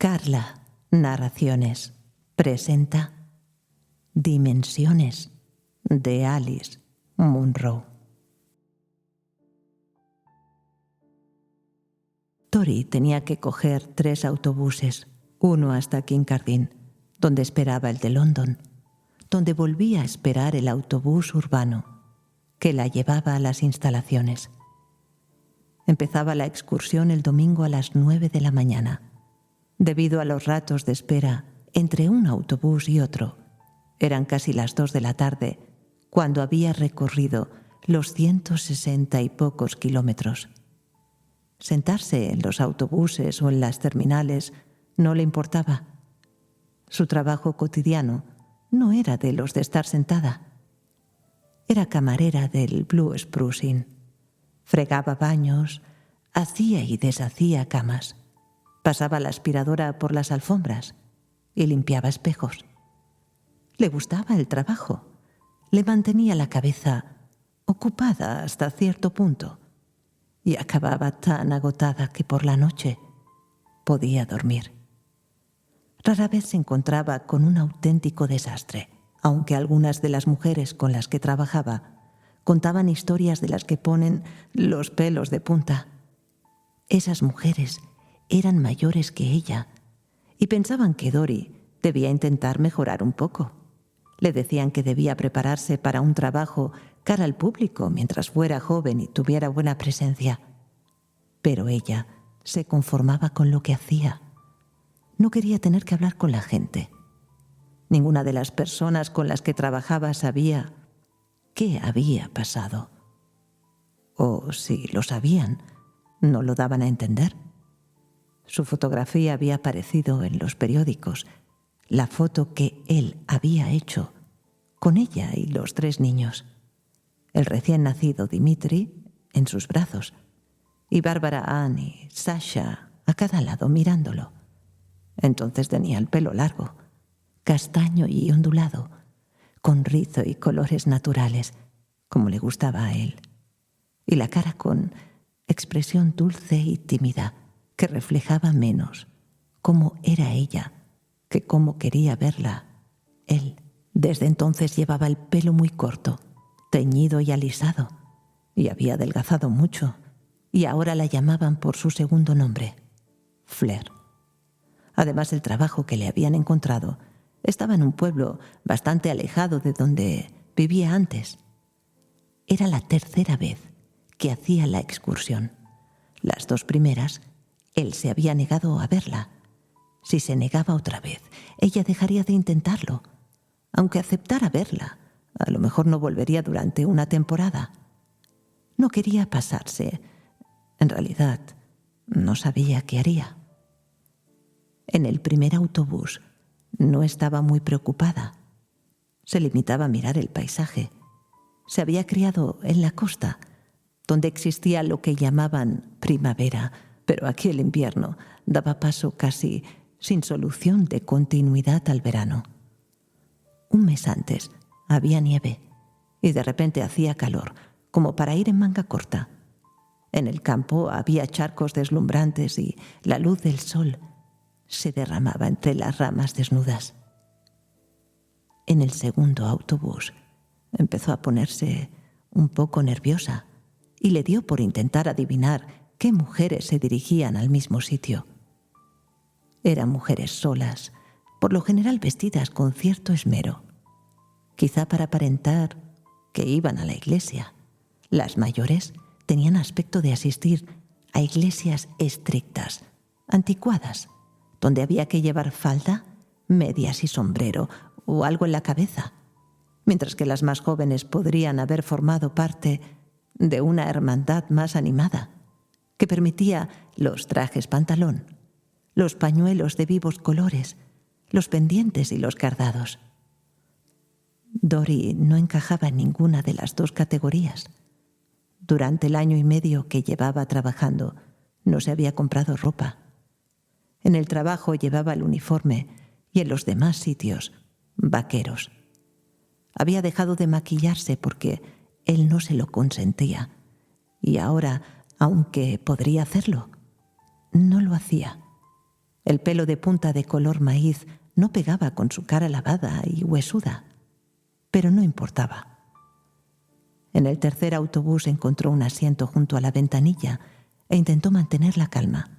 Carla Narraciones presenta Dimensiones de Alice Munro. Tori tenía que coger 3 autobuses, uno hasta Kincardine, donde esperaba el de London, donde volvía a esperar el autobús urbano, que la llevaba a las instalaciones. Empezaba la excursión el domingo a las 9 de la mañana. Debido a los ratos de espera entre un autobús y otro, eran casi las 2 de la tarde cuando había recorrido los 160 y pocos kilómetros. Sentarse en los autobuses o en las terminales no le importaba. Su trabajo cotidiano no era de los de estar sentada. Era camarera del Blue Spruce Inn. Fregaba baños, hacía y deshacía camas, pasaba la aspiradora por las alfombras y limpiaba espejos. Le gustaba el trabajo, le mantenía la cabeza ocupada hasta cierto punto y acababa tan agotada que por la noche podía dormir. Rara vez se encontraba con un auténtico desastre, aunque algunas de las mujeres con las que trabajaba contaban historias de las que ponen los pelos de punta. Esas mujeres eran mayores que ella y pensaban que Dory debía intentar mejorar un poco. Le decían que debía prepararse para un trabajo cara al público mientras fuera joven y tuviera buena presencia. Pero ella se conformaba con lo que hacía. No quería tener que hablar con la gente. Ninguna de las personas con las que trabajaba sabía qué había pasado. O si lo sabían, no lo daban a entender. Su fotografía había aparecido en los periódicos, la foto que él había hecho con ella y los 3 niños. El recién nacido Dimitri en sus brazos y Bárbara Ann y Sasha a cada lado mirándolo. Entonces tenía el pelo largo, castaño y ondulado, con rizo y colores naturales, como le gustaba a él, y la cara con expresión dulce y tímida que reflejaba menos cómo era ella que cómo quería verla él. Desde entonces llevaba el pelo muy corto, teñido y alisado, y había adelgazado mucho, y ahora la llamaban por su segundo nombre, Flair. Además, el trabajo que le habían encontrado estaba en un pueblo bastante alejado de donde vivía antes. Era la 3ª vez que hacía la excursión. Las 2 primeras, él se había negado a verla. Si se negaba otra vez, ella dejaría de intentarlo. Aunque aceptara verla, a lo mejor no volvería durante una temporada. No quería pasarse. En realidad, no sabía qué haría. En el primer autobús no estaba muy preocupada. Se limitaba a mirar el paisaje. Se había criado en la costa, donde existía lo que llamaban primavera, pero aquí el invierno daba paso casi sin solución de continuidad al verano. Un mes antes había nieve y de repente hacía calor, como para ir en manga corta. En el campo había charcos deslumbrantes y la luz del sol se derramaba entre las ramas desnudas. En el segundo autobús empezó a ponerse un poco nerviosa y le dio por intentar adivinar qué mujeres se dirigían al mismo sitio. Eran mujeres solas, por lo general vestidas con cierto esmero, quizá para aparentar que iban a la iglesia. Las mayores tenían aspecto de asistir a iglesias estrictas, anticuadas, donde había que llevar falda, medias y sombrero o algo en la cabeza, mientras que las más jóvenes podrían haber formado parte de una hermandad más animada, que permitía los trajes pantalón, los pañuelos de vivos colores, los pendientes y los cardados. Dory no encajaba en ninguna de las 2 categorías. Durante el año y medio que llevaba trabajando, no se había comprado ropa. En el trabajo llevaba el uniforme y en los demás sitios, vaqueros. Había dejado de maquillarse porque él no se lo consentía. Y ahora, aunque podría hacerlo, no lo hacía. El pelo de punta de color maíz no pegaba con su cara lavada y huesuda, pero no importaba. En el tercer autobús encontró un asiento junto a la ventanilla e intentó mantener la calma,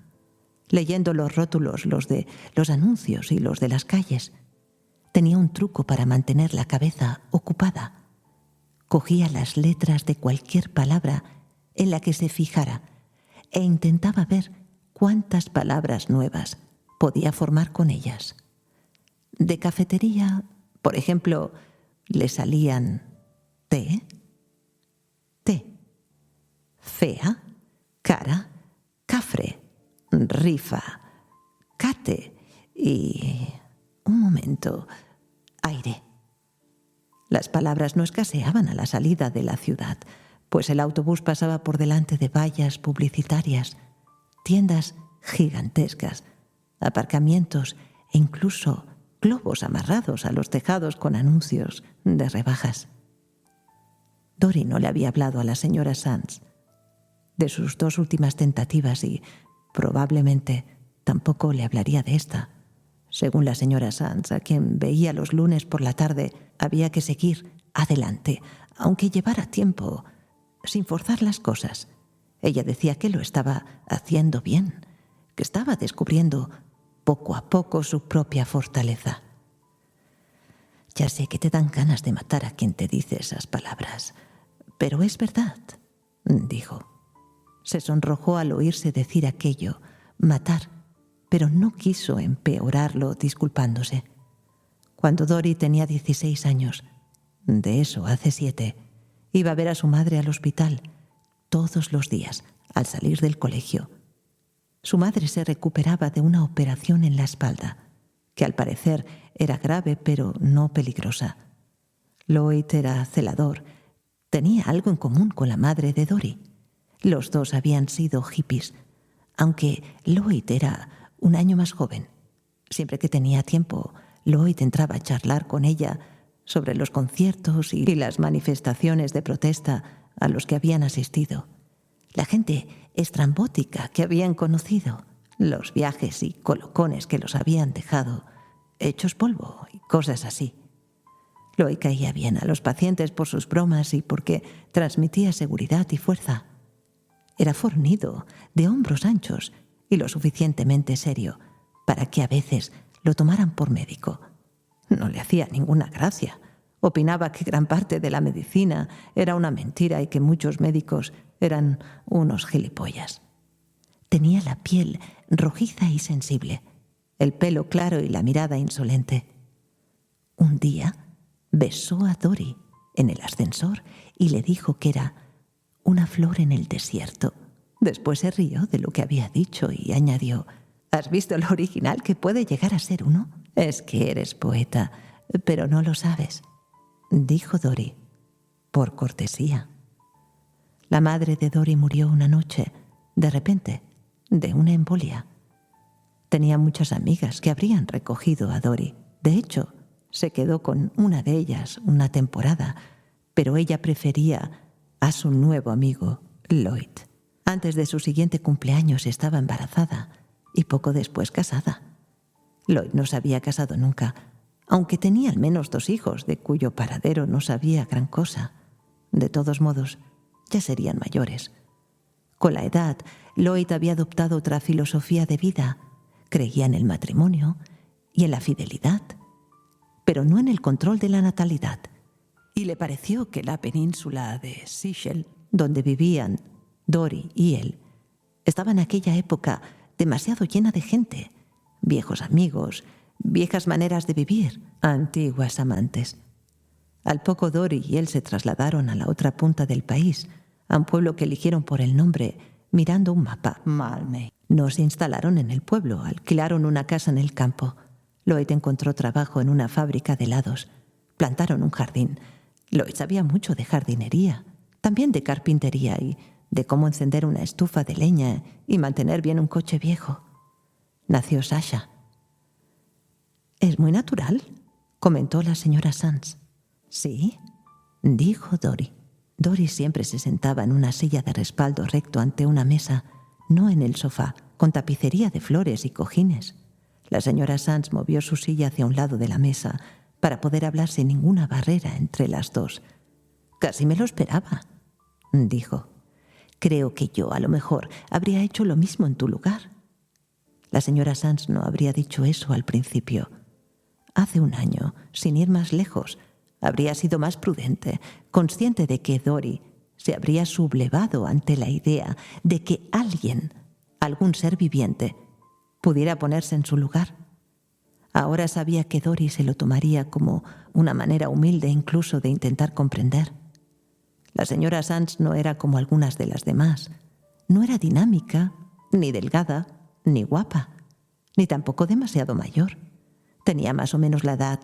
leyendo los rótulos, los de los anuncios y los de las calles. Tenía un truco para mantener la cabeza ocupada. Cogía las letras de cualquier palabra en la que se fijara e intentaba ver cuántas palabras nuevas podía formar con ellas. De cafetería, por ejemplo, le salían té, fea, cara, cafre, rifa, cate y, un momento, aire. Las palabras no escaseaban a la salida de la ciudad, pues el autobús pasaba por delante de vallas publicitarias, tiendas gigantescas, aparcamientos e incluso globos amarrados a los tejados con anuncios de rebajas. Dory no le había hablado a la señora Sands de sus 2 últimas tentativas y probablemente tampoco le hablaría de esta. Según la señora Sands, a quien veía los lunes por la tarde, había que seguir adelante, aunque llevara tiempo, sin forzar las cosas. Ella decía que lo estaba haciendo bien, que estaba descubriendo poco a poco su propia fortaleza. Ya sé que te dan ganas de matar a quien te dice esas palabras, pero es verdad, dijo. Se sonrojó al oírse decir aquello, matar, pero no quiso empeorarlo disculpándose. Cuando Dory tenía 16 años, de eso hace 7, iba a ver a su madre al hospital todos los días al salir del colegio. Su madre se recuperaba de una operación en la espalda, que al parecer era grave pero no peligrosa. Lloyd era celador. Tenía algo en común con la madre de Dory. Los dos habían sido hippies, aunque Lloyd era un año más joven. Siempre que tenía tiempo, Lloyd entraba a charlar con ella sobre los conciertos y las manifestaciones de protesta a los que habían asistido, la gente estrambótica que habían conocido, los viajes y colocones que los habían dejado hechos polvo y cosas así. Lloyd caía bien a los pacientes por sus bromas y porque transmitía seguridad y fuerza. Era fornido, de hombros anchos y lo suficientemente serio para que a veces lo tomaran por médico. No le hacía ninguna gracia. Opinaba que gran parte de la medicina era una mentira y que muchos médicos eran unos gilipollas. Tenía la piel rojiza y sensible, el pelo claro y la mirada insolente. Un día besó a Dory en el ascensor y le dijo que era una flor en el desierto. Después se rió de lo que había dicho y añadió: ¿Has visto lo original que puede llegar a ser uno? Es que eres poeta, pero no lo sabes, dijo Dory, por cortesía. La madre de Dory murió una noche, de repente, de una embolia. Tenía muchas amigas que habrían recogido a Dory. De hecho, se quedó con una de ellas una temporada, pero ella prefería a su nuevo amigo, Lloyd. Antes de su siguiente cumpleaños estaba embarazada y poco después casada. Lloyd no se había casado nunca, aunque tenía al menos 2 hijos, de cuyo paradero no sabía gran cosa. De todos modos, ya serían mayores. Con la edad, Lloyd había adoptado otra filosofía de vida. Creía en el matrimonio y en la fidelidad, pero no en el control de la natalidad. Y le pareció que la península de Seychelles, donde vivían Dory y él, estaba en aquella época demasiado llena de gente, viejos amigos, viejas maneras de vivir, antiguas amantes. Al poco Dory y él se trasladaron a la otra punta del país, a un pueblo que eligieron por el nombre mirando un mapa, Malmö. No se instalaron en el pueblo, alquilaron una casa en el campo. Lloyd encontró trabajo en una fábrica de helados. Plantaron un jardín. Lloyd sabía mucho de jardinería, también de carpintería y de cómo encender una estufa de leña y mantener bien un coche viejo. Nació Sasha. «Es muy natural», comentó la señora Sands. «Sí», dijo Dory. Dory siempre se sentaba en una silla de respaldo recto ante una mesa, no en el sofá, con tapicería de flores y cojines. La señora Sands movió su silla hacia un lado de la mesa para poder hablar sin ninguna barrera entre las dos. «Casi me lo esperaba», dijo. «Creo que yo, a lo mejor, habría hecho lo mismo en tu lugar». La señora Sands no habría dicho eso al principio. Hace un año, sin ir más lejos, habría sido más prudente, consciente de que Dory se habría sublevado ante la idea de que alguien, algún ser viviente, pudiera ponerse en su lugar. Ahora sabía que Dory se lo tomaría como una manera humilde incluso de intentar comprender. La señora Sands no era como algunas de las demás. No era dinámica, ni delgada, ni guapa, ni tampoco demasiado mayor. Tenía más o menos la edad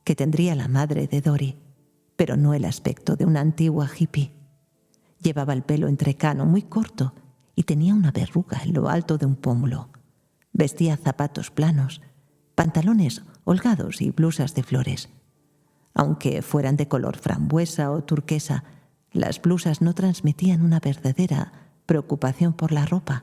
que tendría la madre de Dory, pero no el aspecto de una antigua hippie. Llevaba el pelo entrecano muy corto y tenía una verruga en lo alto de un pómulo. Vestía zapatos planos, pantalones holgados y blusas de flores. Aunque fueran de color frambuesa o turquesa, las blusas no transmitían una verdadera preocupación por la ropa.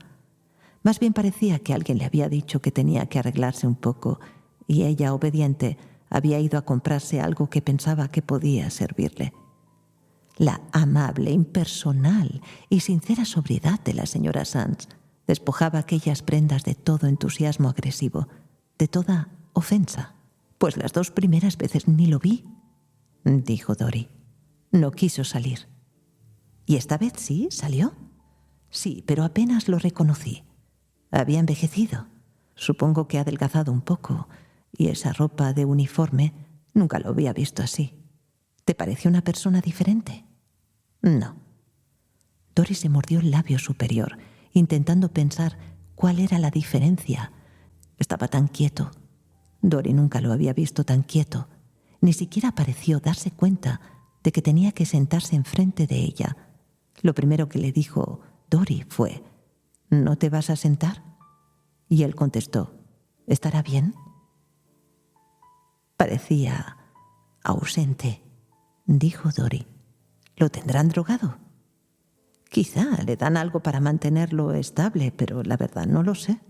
Más bien parecía que alguien le había dicho que tenía que arreglarse un poco y ella, obediente, había ido a comprarse algo que pensaba que podía servirle. La amable, impersonal y sincera sobriedad de la señora Sands despojaba aquellas prendas de todo entusiasmo agresivo, de toda ofensa. «Pues las 2 primeras veces ni lo vi», dijo Dory. «No quiso salir». «¿Y esta vez sí salió?» «Sí, pero apenas lo reconocí. Había envejecido. Supongo que ha adelgazado un poco, y esa ropa de uniforme nunca lo había visto así. ¿Te parece una persona diferente?» «No». Dory se mordió el labio superior, intentando pensar cuál era la diferencia. Estaba tan quieto. Dory nunca lo había visto tan quieto. Ni siquiera pareció darse cuenta de que tenía que sentarse enfrente de ella. Lo primero que le dijo Dory fue: «¿No te vas a sentar?» Y él contestó: «¿Estará bien?» Parecía ausente, dijo Dory. «¿Lo tendrán drogado?» «Quizá le dan algo para mantenerlo estable, pero la verdad no lo sé.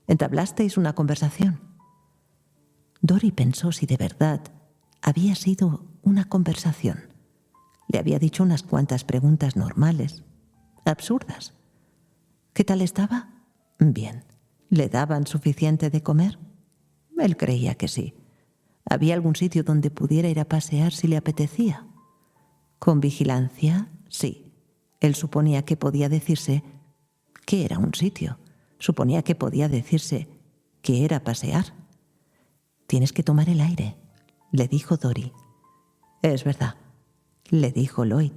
¿Entablasteis una conversación?» Dory pensó si de verdad había sido una conversación. Le había dicho unas cuantas preguntas normales, absurdas. ¿Qué tal estaba? Bien. ¿Le daban suficiente de comer? Él creía que sí. ¿Había algún sitio donde pudiera ir a pasear si le apetecía? ¿Con vigilancia? Sí. Él suponía que podía decirse que era un sitio. Suponía que podía decirse que era pasear. «Tienes que tomar el aire», le dijo Dory. «Es verdad», le dijo Lloyd.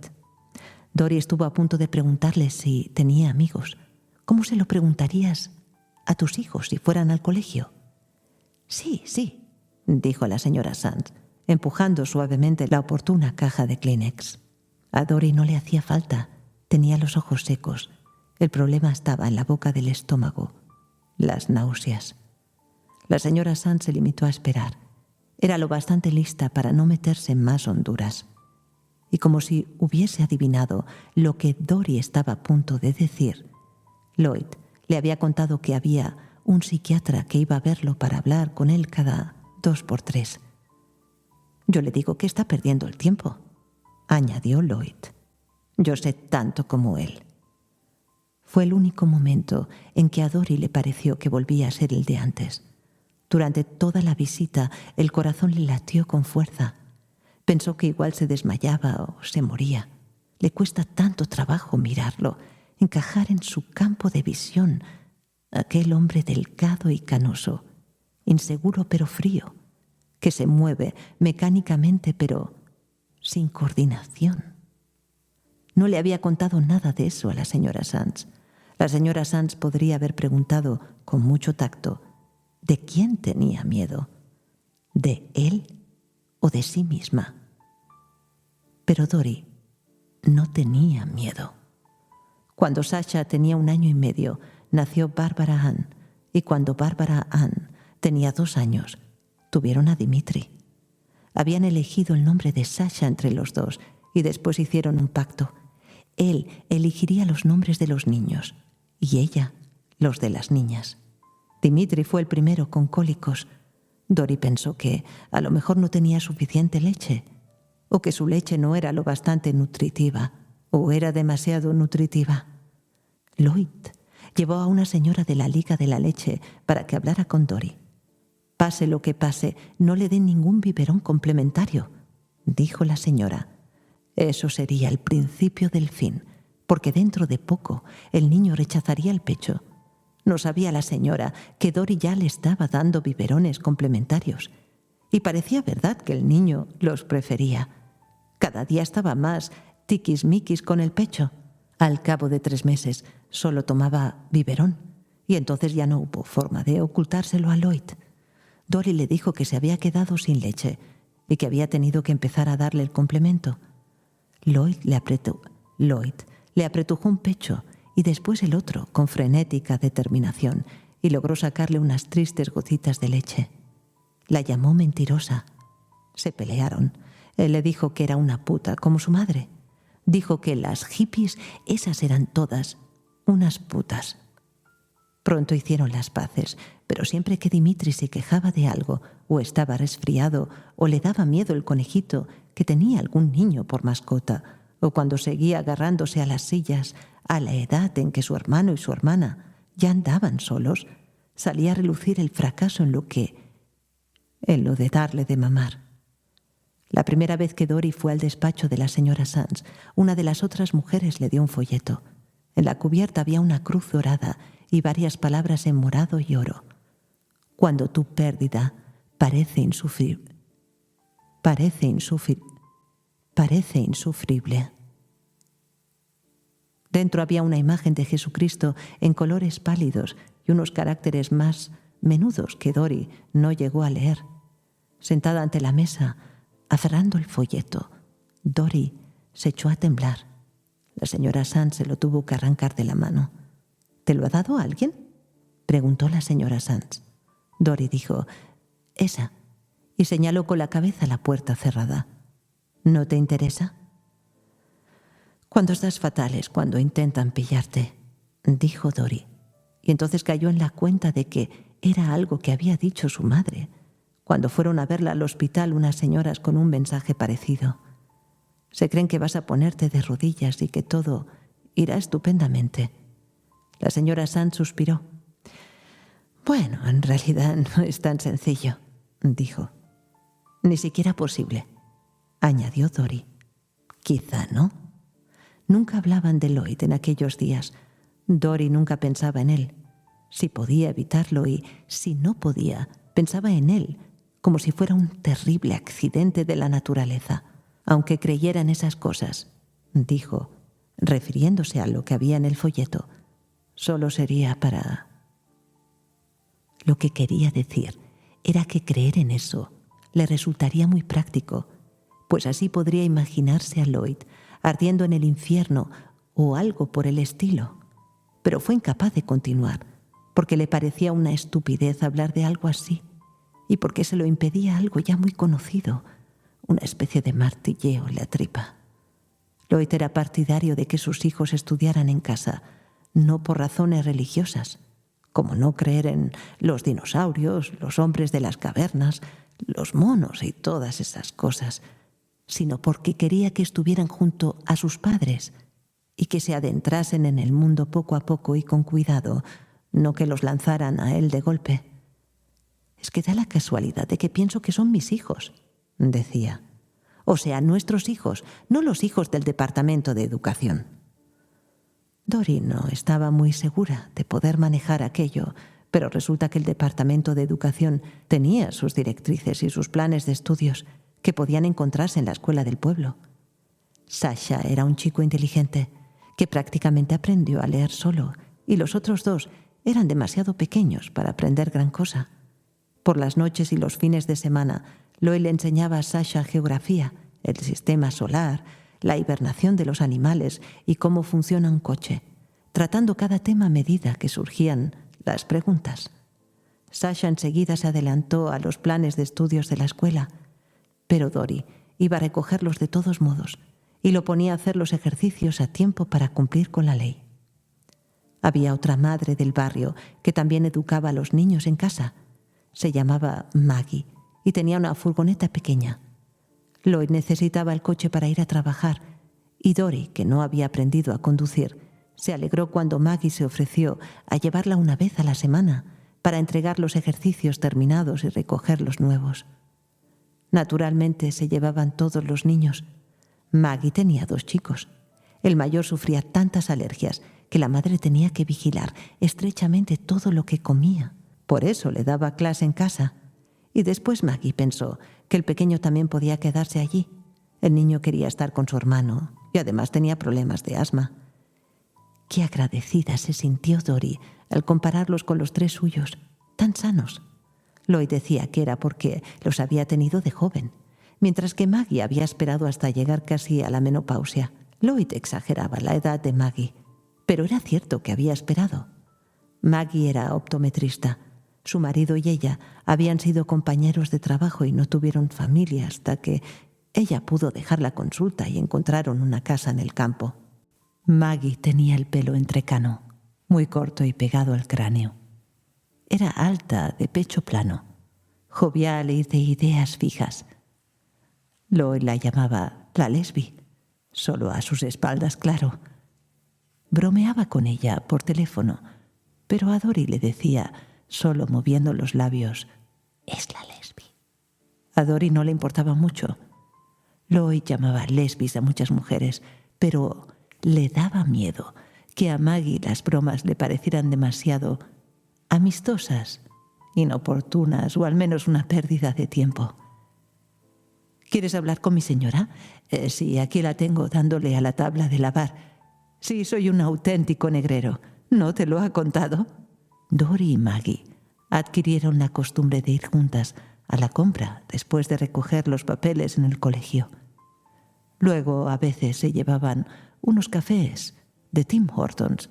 Dory estuvo a punto de preguntarle si tenía amigos. ¿Cómo se lo preguntarías a tus hijos si fueran al colegio? «Sí, sí», dijo la señora Sands, empujando suavemente la oportuna caja de Kleenex. A Dory no le hacía falta. Tenía los ojos secos. El problema estaba en la boca del estómago. Las náuseas. La señora Sands se limitó a esperar. Era lo bastante lista para no meterse en más honduras. Y como si hubiese adivinado lo que Dory estaba a punto de decir, Lloyd le había contado que había un psiquiatra que iba a verlo para hablar con él cada 2 por 3. «Yo le digo que está perdiendo el tiempo», añadió Lloyd. «Yo sé tanto como él». Fue el único momento en que a Dory le pareció que volvía a ser el de antes. Durante toda la visita el corazón le latió con fuerza. Pensó que igual se desmayaba o se moría. Le cuesta tanto trabajo mirarlo, encajar en su campo de visión, aquel hombre delgado y canoso, inseguro pero frío, que se mueve mecánicamente pero sin coordinación. No le había contado nada de eso a la señora Sands. La señora Sands podría haber preguntado con mucho tacto ¿de quién tenía miedo? ¿De él o de sí misma? Pero Dory no tenía miedo. Cuando Sasha tenía 1 año y medio, nació Barbara Ann, y cuando Barbara Ann tenía 2 años, tuvieron a Dimitri. Habían elegido el nombre de Sasha entre los dos y después hicieron un pacto. Él elegiría los nombres de los niños y ella los de las niñas. Dimitri fue el primero con cólicos. Dori pensó que a lo mejor no tenía suficiente leche, o que su leche no era lo bastante nutritiva, o era demasiado nutritiva. Lloyd llevó a una señora de la Liga de la Leche para que hablara con Dori. «Pase lo que pase, no le den ningún biberón complementario», dijo la señora. «Eso sería el principio del fin, porque dentro de poco el niño rechazaría el pecho». No sabía la señora que Dori ya le estaba dando biberones complementarios, y parecía verdad que el niño los prefería. Cada día estaba más tiquismiquis con el pecho. Al cabo de 3 meses solo tomaba biberón, y entonces ya no hubo forma de ocultárselo a Lloyd. Dori le dijo que se había quedado sin leche y que había tenido que empezar a darle el complemento. Lloyd le apretujó un pecho y después el otro con frenética determinación y logró sacarle unas tristes gotitas de leche. La llamó mentirosa. Se pelearon. Él le dijo que era una puta como su madre. Dijo que las hippies, esas eran todas unas putas. Pronto hicieron las paces, pero siempre que Dimitri se quejaba de algo, o estaba resfriado, o le daba miedo el conejito que tenía algún niño por mascota, o cuando seguía agarrándose a las sillas a la edad en que su hermano y su hermana ya andaban solos, salía a relucir el fracaso en lo de darle de mamar. La primera vez que Dori fue al despacho de la señora Sands, una de las otras mujeres le dio un folleto. En la cubierta había una cruz dorada y varias palabras en morado y oro. «Cuando tu pérdida parece insufrible. Dentro había una imagen de Jesucristo en colores pálidos y unos caracteres más menudos que Dori no llegó a leer. Sentada ante la mesa, aferrando el folleto, Dori se echó a temblar. La señora Sands se lo tuvo que arrancar de la mano. «¿Te lo ha dado alguien?», preguntó la señora Sands. Dori dijo «esa» y señaló con la cabeza la puerta cerrada. «¿No te interesa?». «Cuando estás fatal es cuando intentan pillarte», dijo Dori, y entonces cayó en la cuenta de que era algo que había dicho su madre cuando fueron a verla al hospital unas señoras con un mensaje parecido. «Se creen que vas a ponerte de rodillas y que todo irá estupendamente». La señora Sands suspiró. «Bueno, en realidad no es tan sencillo», dijo. «Ni siquiera posible», añadió Dori. «Quizá no». Nunca hablaban de Lloyd en aquellos días. Dori nunca pensaba en él. Si podía evitarlo y si no podía, pensaba en él como si fuera un terrible accidente de la naturaleza. «Aunque creyera en esas cosas», dijo, refiriéndose a lo que había en el folleto, «solo sería para...». Lo que quería decir era que creer en eso le resultaría muy práctico, pues así podría imaginarse a Lloyd ardiendo en el infierno o algo por el estilo. Pero fue incapaz de continuar, porque le parecía una estupidez hablar de algo así, y porque se lo impedía algo ya muy conocido, una especie de martilleo en la tripa. Lloyd era partidario de que sus hijos estudiaran en casa, no por razones religiosas, como no creer en los dinosaurios, los hombres de las cavernas, los monos y todas esas cosas, sino porque quería que estuvieran junto a sus padres y que se adentrasen en el mundo poco a poco y con cuidado, no que los lanzaran a él de golpe. «Es que da la casualidad de que pienso que son mis hijos», decía. «O sea, nuestros hijos, no los hijos del Departamento de Educación». Dori no estaba muy segura de poder manejar aquello, pero resulta que el Departamento de Educación tenía sus directrices y sus planes de estudios que podían encontrarse en la escuela del pueblo. Sasha era un chico inteligente que prácticamente aprendió a leer solo, y los otros dos eran demasiado pequeños para aprender gran cosa. Por las noches y los fines de semana, Lloyd le enseñaba a Sasha geografía, el sistema solar, la hibernación de los animales y cómo funciona un coche, tratando cada tema a medida que surgían las preguntas. Sasha enseguida se adelantó a los planes de estudios de la escuela, pero Dori iba a recogerlos de todos modos y lo ponía a hacer los ejercicios a tiempo para cumplir con la ley. Había otra madre del barrio que también educaba a los niños en casa. Se llamaba Maggie y tenía una furgoneta pequeña. Lloyd necesitaba el coche para ir a trabajar y Dory, que no había aprendido a conducir, se alegró cuando Maggie se ofreció a llevarla una vez a la semana para entregar los ejercicios terminados y recoger los nuevos. Naturalmente se llevaban todos los niños. Maggie tenía 2 chicos. El mayor sufría tantas alergias que la madre tenía que vigilar estrechamente todo lo que comía. Por eso le daba clase en casa. Y después Maggie pensó que el pequeño también podía quedarse allí. El niño quería estar con su hermano y además tenía problemas de asma. Qué agradecida se sintió Dory al compararlos con los 3 suyos, tan sanos. Lloyd decía que era porque los había tenido de joven, mientras que Maggie había esperado hasta llegar casi a la menopausia. Lloyd exageraba la edad de Maggie, pero era cierto que había esperado. Maggie era optometrista. Su marido y ella habían sido compañeros de trabajo y no tuvieron familia hasta que ella pudo dejar la consulta y encontraron una casa en el campo. Maggie tenía el pelo entrecano, muy corto y pegado al cráneo. Era alta, de pecho plano, jovial y de ideas fijas. Lloyd la llamaba la Lesbi, solo a sus espaldas, claro. Bromeaba con ella por teléfono, pero a Dory le decía, solo moviendo los labios, «Es la Lesbi». A Dory no le importaba mucho. Lloyd llamaba lesbis a muchas mujeres, pero le daba miedo que a Maggie las bromas le parecieran demasiado amistosas, inoportunas o al menos una pérdida de tiempo. «¿Quieres hablar con mi señora?» Sí, aquí la tengo dándole a la tabla de lavar. Sí, soy un auténtico negrero. ¿No te lo ha contado?» Dory y Maggie adquirieron la costumbre de ir juntas a la compra después de recoger los papeles en el colegio. Luego, a veces, se llevaban unos cafés de Tim Hortons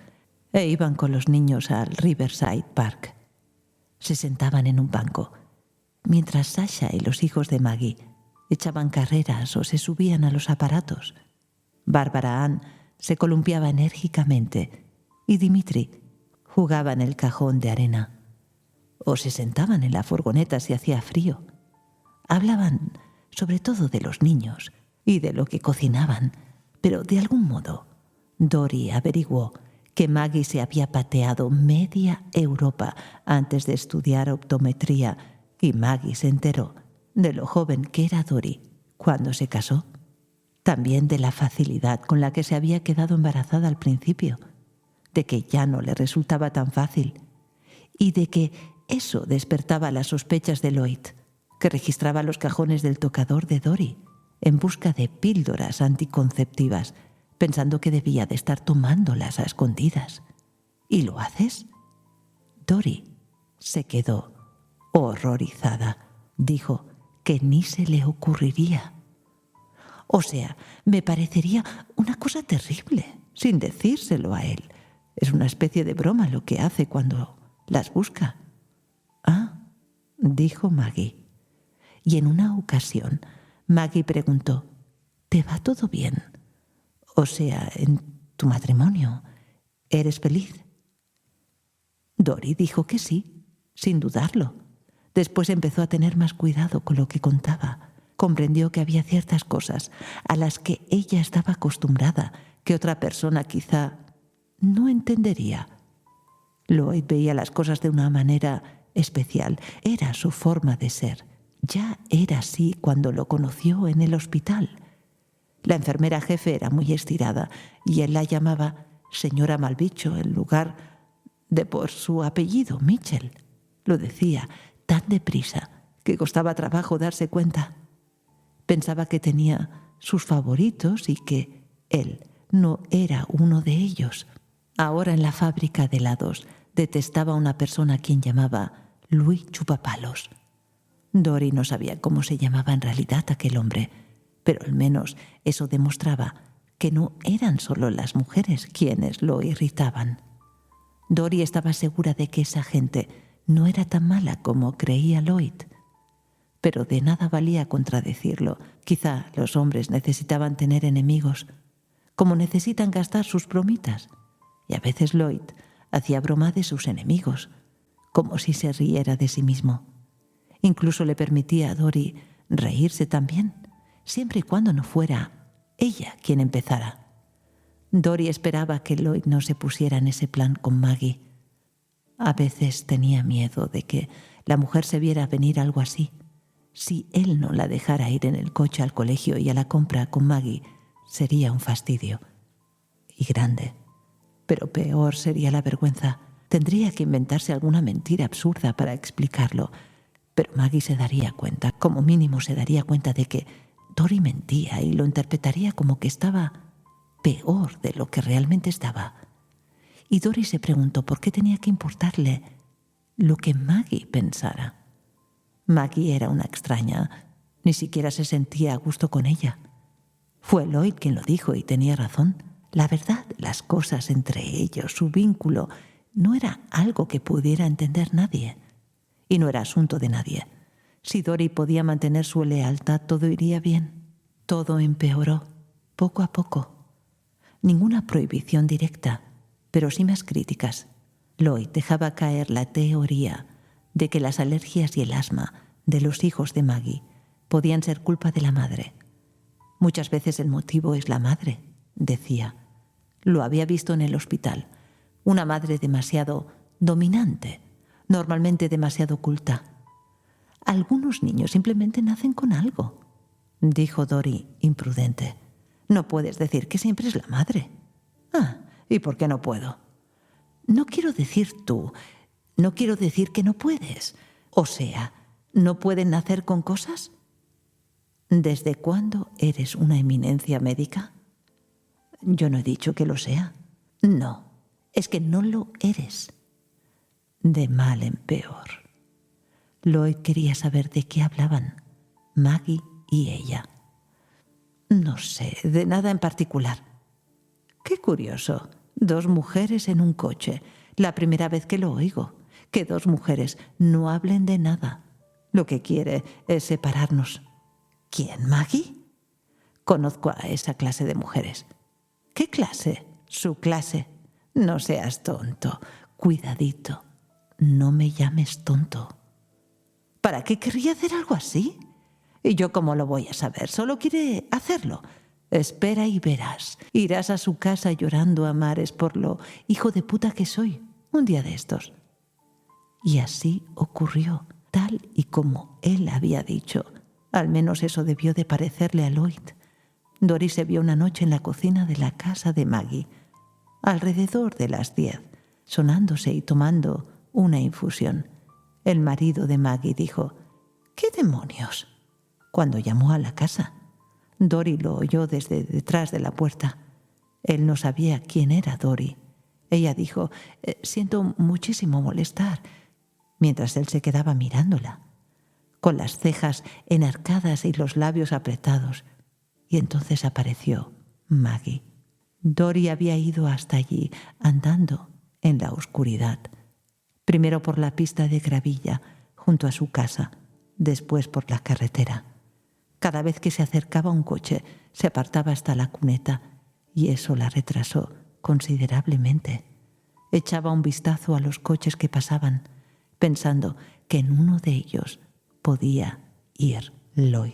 e iban con los niños al Riverside Park. Se sentaban en un banco, mientras Sasha y los hijos de Maggie echaban carreras o se subían a los aparatos. Bárbara Ann se columpiaba enérgicamente y Dimitri jugaba en el cajón de arena. O se sentaban en la furgoneta si hacía frío. Hablaban sobre todo de los niños y de lo que cocinaban, pero de algún modo Dory averiguó que Maggie se había pateado media Europa antes de estudiar optometría y Maggie se enteró de lo joven que era Dory cuando se casó. También de la facilidad con la que se había quedado embarazada al principio, de que ya no le resultaba tan fácil y de que eso despertaba las sospechas de Lloyd, que registraba los cajones del tocador de Dory en busca de píldoras anticonceptivas, pensando que debía de estar tomándolas a escondidas. ¿Y lo haces? Dory se quedó horrorizada. Dijo que ni se le ocurriría. O sea, me parecería una cosa terrible, sin decírselo a él. Es una especie de broma lo que hace cuando las busca. «Ah», dijo Maggie. Y en una ocasión, Maggie preguntó, «¿Te va todo bien? O sea, en tu matrimonio, ¿eres feliz?» Dory dijo que sí, sin dudarlo. Después empezó a tener más cuidado con lo que contaba. Comprendió que había ciertas cosas a las que ella estaba acostumbrada, que otra persona quizá no entendería. Lloyd veía las cosas de una manera especial. Era su forma de ser. Ya era así cuando lo conoció en el hospital. La enfermera jefe era muy estirada y él la llamaba señora Malbicho en lugar de por su apellido, Mitchell. Lo decía tan deprisa que costaba trabajo darse cuenta. Pensaba que tenía sus favoritos y que él no era uno de ellos. Ahora en la fábrica de helados detestaba a una persona a quien llamaba Luis Chupapalos. Dory no sabía cómo se llamaba en realidad aquel hombre, pero al menos eso demostraba que no eran solo las mujeres quienes lo irritaban. Dory estaba segura de que esa gente no era tan mala como creía Lloyd, pero de nada valía contradecirlo. Quizá los hombres necesitaban tener enemigos, como necesitan gastar sus bromitas, y a veces Lloyd Hacía broma de sus enemigos, como si se riera de sí mismo. Incluso le permitía a Dory reírse también, siempre y cuando no fuera ella quien empezara. Dory esperaba que Lloyd no se pusiera en ese plan con Maggie. A veces tenía miedo de que la mujer se viera venir algo así. Si él no la dejara ir en el coche al colegio y a la compra con Maggie, sería un fastidio. Y grande. Pero peor sería la vergüenza. Tendría que inventarse alguna mentira absurda para explicarlo. Pero Maggie se daría cuenta, como mínimo se daría cuenta de que Dory mentía y lo interpretaría como que estaba peor de lo que realmente estaba. Y Dory se preguntó por qué tenía que importarle lo que Maggie pensara. Maggie era una extraña, ni siquiera se sentía a gusto con ella. Fue Lloyd quien lo dijo y tenía razón. La verdad, las cosas entre ellos, su vínculo, no era algo que pudiera entender nadie. Y no era asunto de nadie. Si Dory podía mantener su lealtad, todo iría bien. Todo empeoró, poco a poco. Ninguna prohibición directa, pero sí más críticas. Lloyd dejaba caer la teoría de que las alergias y el asma de los hijos de Maggie podían ser culpa de la madre. Muchas veces el motivo es la madre, decía. Lo había visto en el hospital. Una madre demasiado dominante, normalmente demasiado oculta. Algunos niños simplemente nacen con algo, dijo Dory, imprudente. No puedes decir que siempre es la madre. Ah, ¿y por qué no puedo? No quiero decir tú, no quiero decir que no puedes. O sea, ¿no pueden nacer con cosas? ¿Desde cuándo eres una eminencia médica? Yo no he dicho que lo sea. No, es que no lo eres. De mal en peor. Lloyd quería saber de qué hablaban, Maggie y ella. No sé, de nada en particular. Qué curioso. 2 mujeres en un coche. La primera vez que lo oigo. Que 2 mujeres no hablen de nada. Lo que quiere es separarnos. ¿Quién, Maggie? Conozco a esa clase de mujeres. ¿Qué clase? Su clase. No seas tonto. Cuidadito. No me llames tonto. ¿Para qué querría hacer algo así? ¿Y yo cómo lo voy a saber? Solo quiere hacerlo. Espera y verás. Irás a su casa llorando a mares por lo hijo de puta que soy, un día de estos. Y así ocurrió, tal y como él había dicho. Al menos eso debió de parecerle a Lloyd. Dory se vio una noche en la cocina de la casa de Maggie, alrededor de las 10, sonándose y tomando una infusión. El marido de Maggie dijo: «¿Qué demonios?», cuando llamó a la casa. Dory lo oyó desde detrás de la puerta. Él no sabía quién era Dory. Ella dijo: «Siento muchísimo molestar», mientras él se quedaba mirándola, con las cejas enarcadas y los labios apretados. Y entonces apareció Maggie. Dory había ido hasta allí, andando en la oscuridad. Primero por la pista de gravilla, junto a su casa, después por la carretera. Cada vez que se acercaba un coche, se apartaba hasta la cuneta, y eso la retrasó considerablemente. Echaba un vistazo a los coches que pasaban, pensando que en uno de ellos podía ir Lloyd.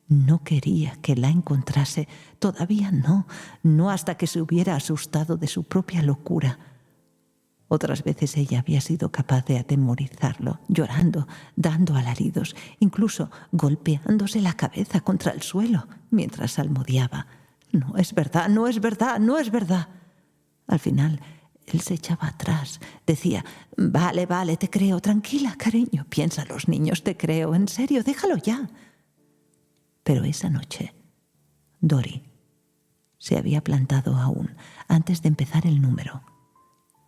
No quería que la encontrase, todavía no hasta que se hubiera asustado de su propia locura. Otras veces ella había sido capaz de atemorizarlo, llorando, dando alaridos, incluso golpeándose la cabeza contra el suelo mientras salmodiaba. «No es verdad, no es verdad, no es verdad». Al final, él se echaba atrás. Decía: «Vale, te creo, tranquila, cariño, piensa los niños, te creo, en serio, déjalo ya». Pero esa noche, Dory se había plantado aún antes de empezar el número.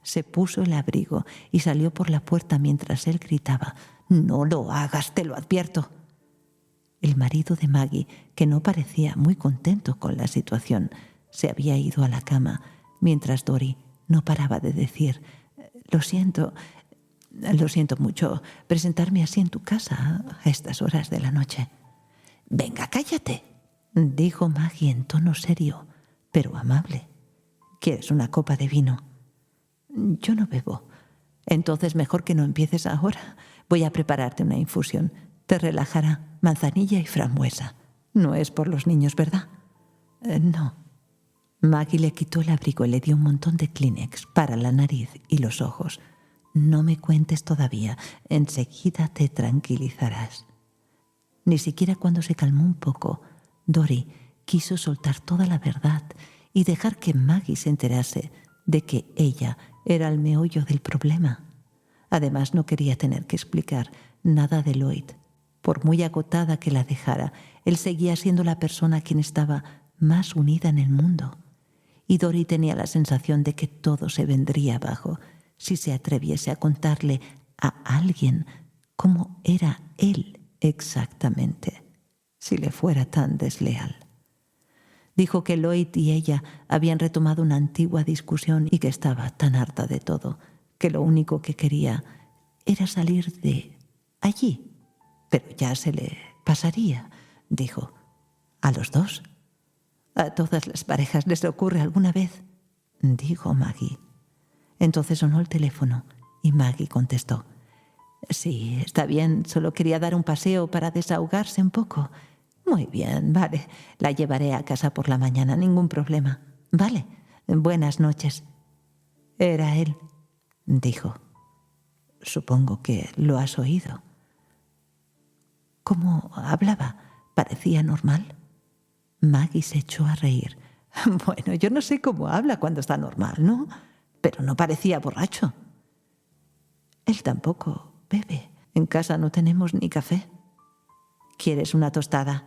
Se puso el abrigo y salió por la puerta mientras él gritaba: «No lo hagas, te lo advierto». El marido de Maggie, que no parecía muy contento con la situación, se había ido a la cama mientras Dory no paraba de decir: lo siento mucho presentarme así en tu casa a estas horas de la noche». «Venga, cállate», dijo Maggie en tono serio, pero amable. «¿Quieres una copa de vino?» Yo no bebo. Entonces mejor que no empieces ahora. Voy a prepararte una infusión. Te relajará, manzanilla y frambuesa. No es por los niños, ¿verdad? No. Maggie le quitó el abrigo y le dio un montón de Kleenex para la nariz y los ojos. No me cuentes todavía. Enseguida te tranquilizarás. Ni siquiera cuando se calmó un poco, Dory quiso soltar toda la verdad y dejar que Maggie se enterase de que ella era el meollo del problema. Además, no quería tener que explicar nada de Lloyd. Por muy agotada que la dejara, él seguía siendo la persona a quien estaba más unida en el mundo. Y Dory tenía la sensación de que todo se vendría abajo si se atreviese a contarle a alguien cómo era él exactamente, si le fuera tan desleal. Dijo que Lloyd y ella habían retomado una antigua discusión y que estaba tan harta de todo, que lo único que quería era salir de allí. Pero ya se le pasaría, dijo. ¿A los dos? A todas las parejas les ocurre alguna vez, dijo Maggie. Entonces sonó el teléfono y Maggie contestó. Sí, está bien, solo quería dar un paseo para desahogarse un poco. Muy bien, vale, la llevaré a casa por la mañana, ningún problema. Vale, buenas noches. Era él, dijo. Supongo que lo has oído. ¿Cómo hablaba? ¿Parecía normal? Maggie se echó a reír. Bueno, yo no sé cómo habla cuando está normal, ¿no? Pero no parecía borracho. Él tampoco bebe. En casa no tenemos ni café. ¿Quieres una tostada?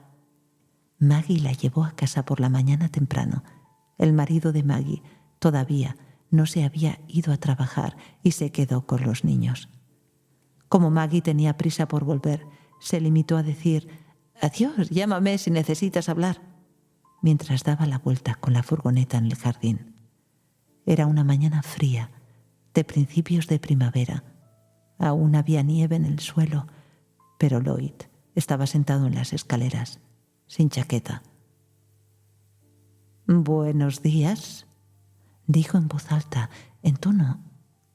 Maggie la llevó a casa por la mañana temprano. El marido de Maggie todavía no se había ido a trabajar y se quedó con los niños. Como Maggie tenía prisa por volver, se limitó a decir «Adiós, llámame si necesitas hablar», mientras daba la vuelta con la furgoneta en el jardín. Era una mañana fría, de principios de primavera. Aún había nieve en el suelo, pero Lloyd estaba sentado en las escaleras, sin chaqueta. «Buenos días», dijo en voz alta, en tono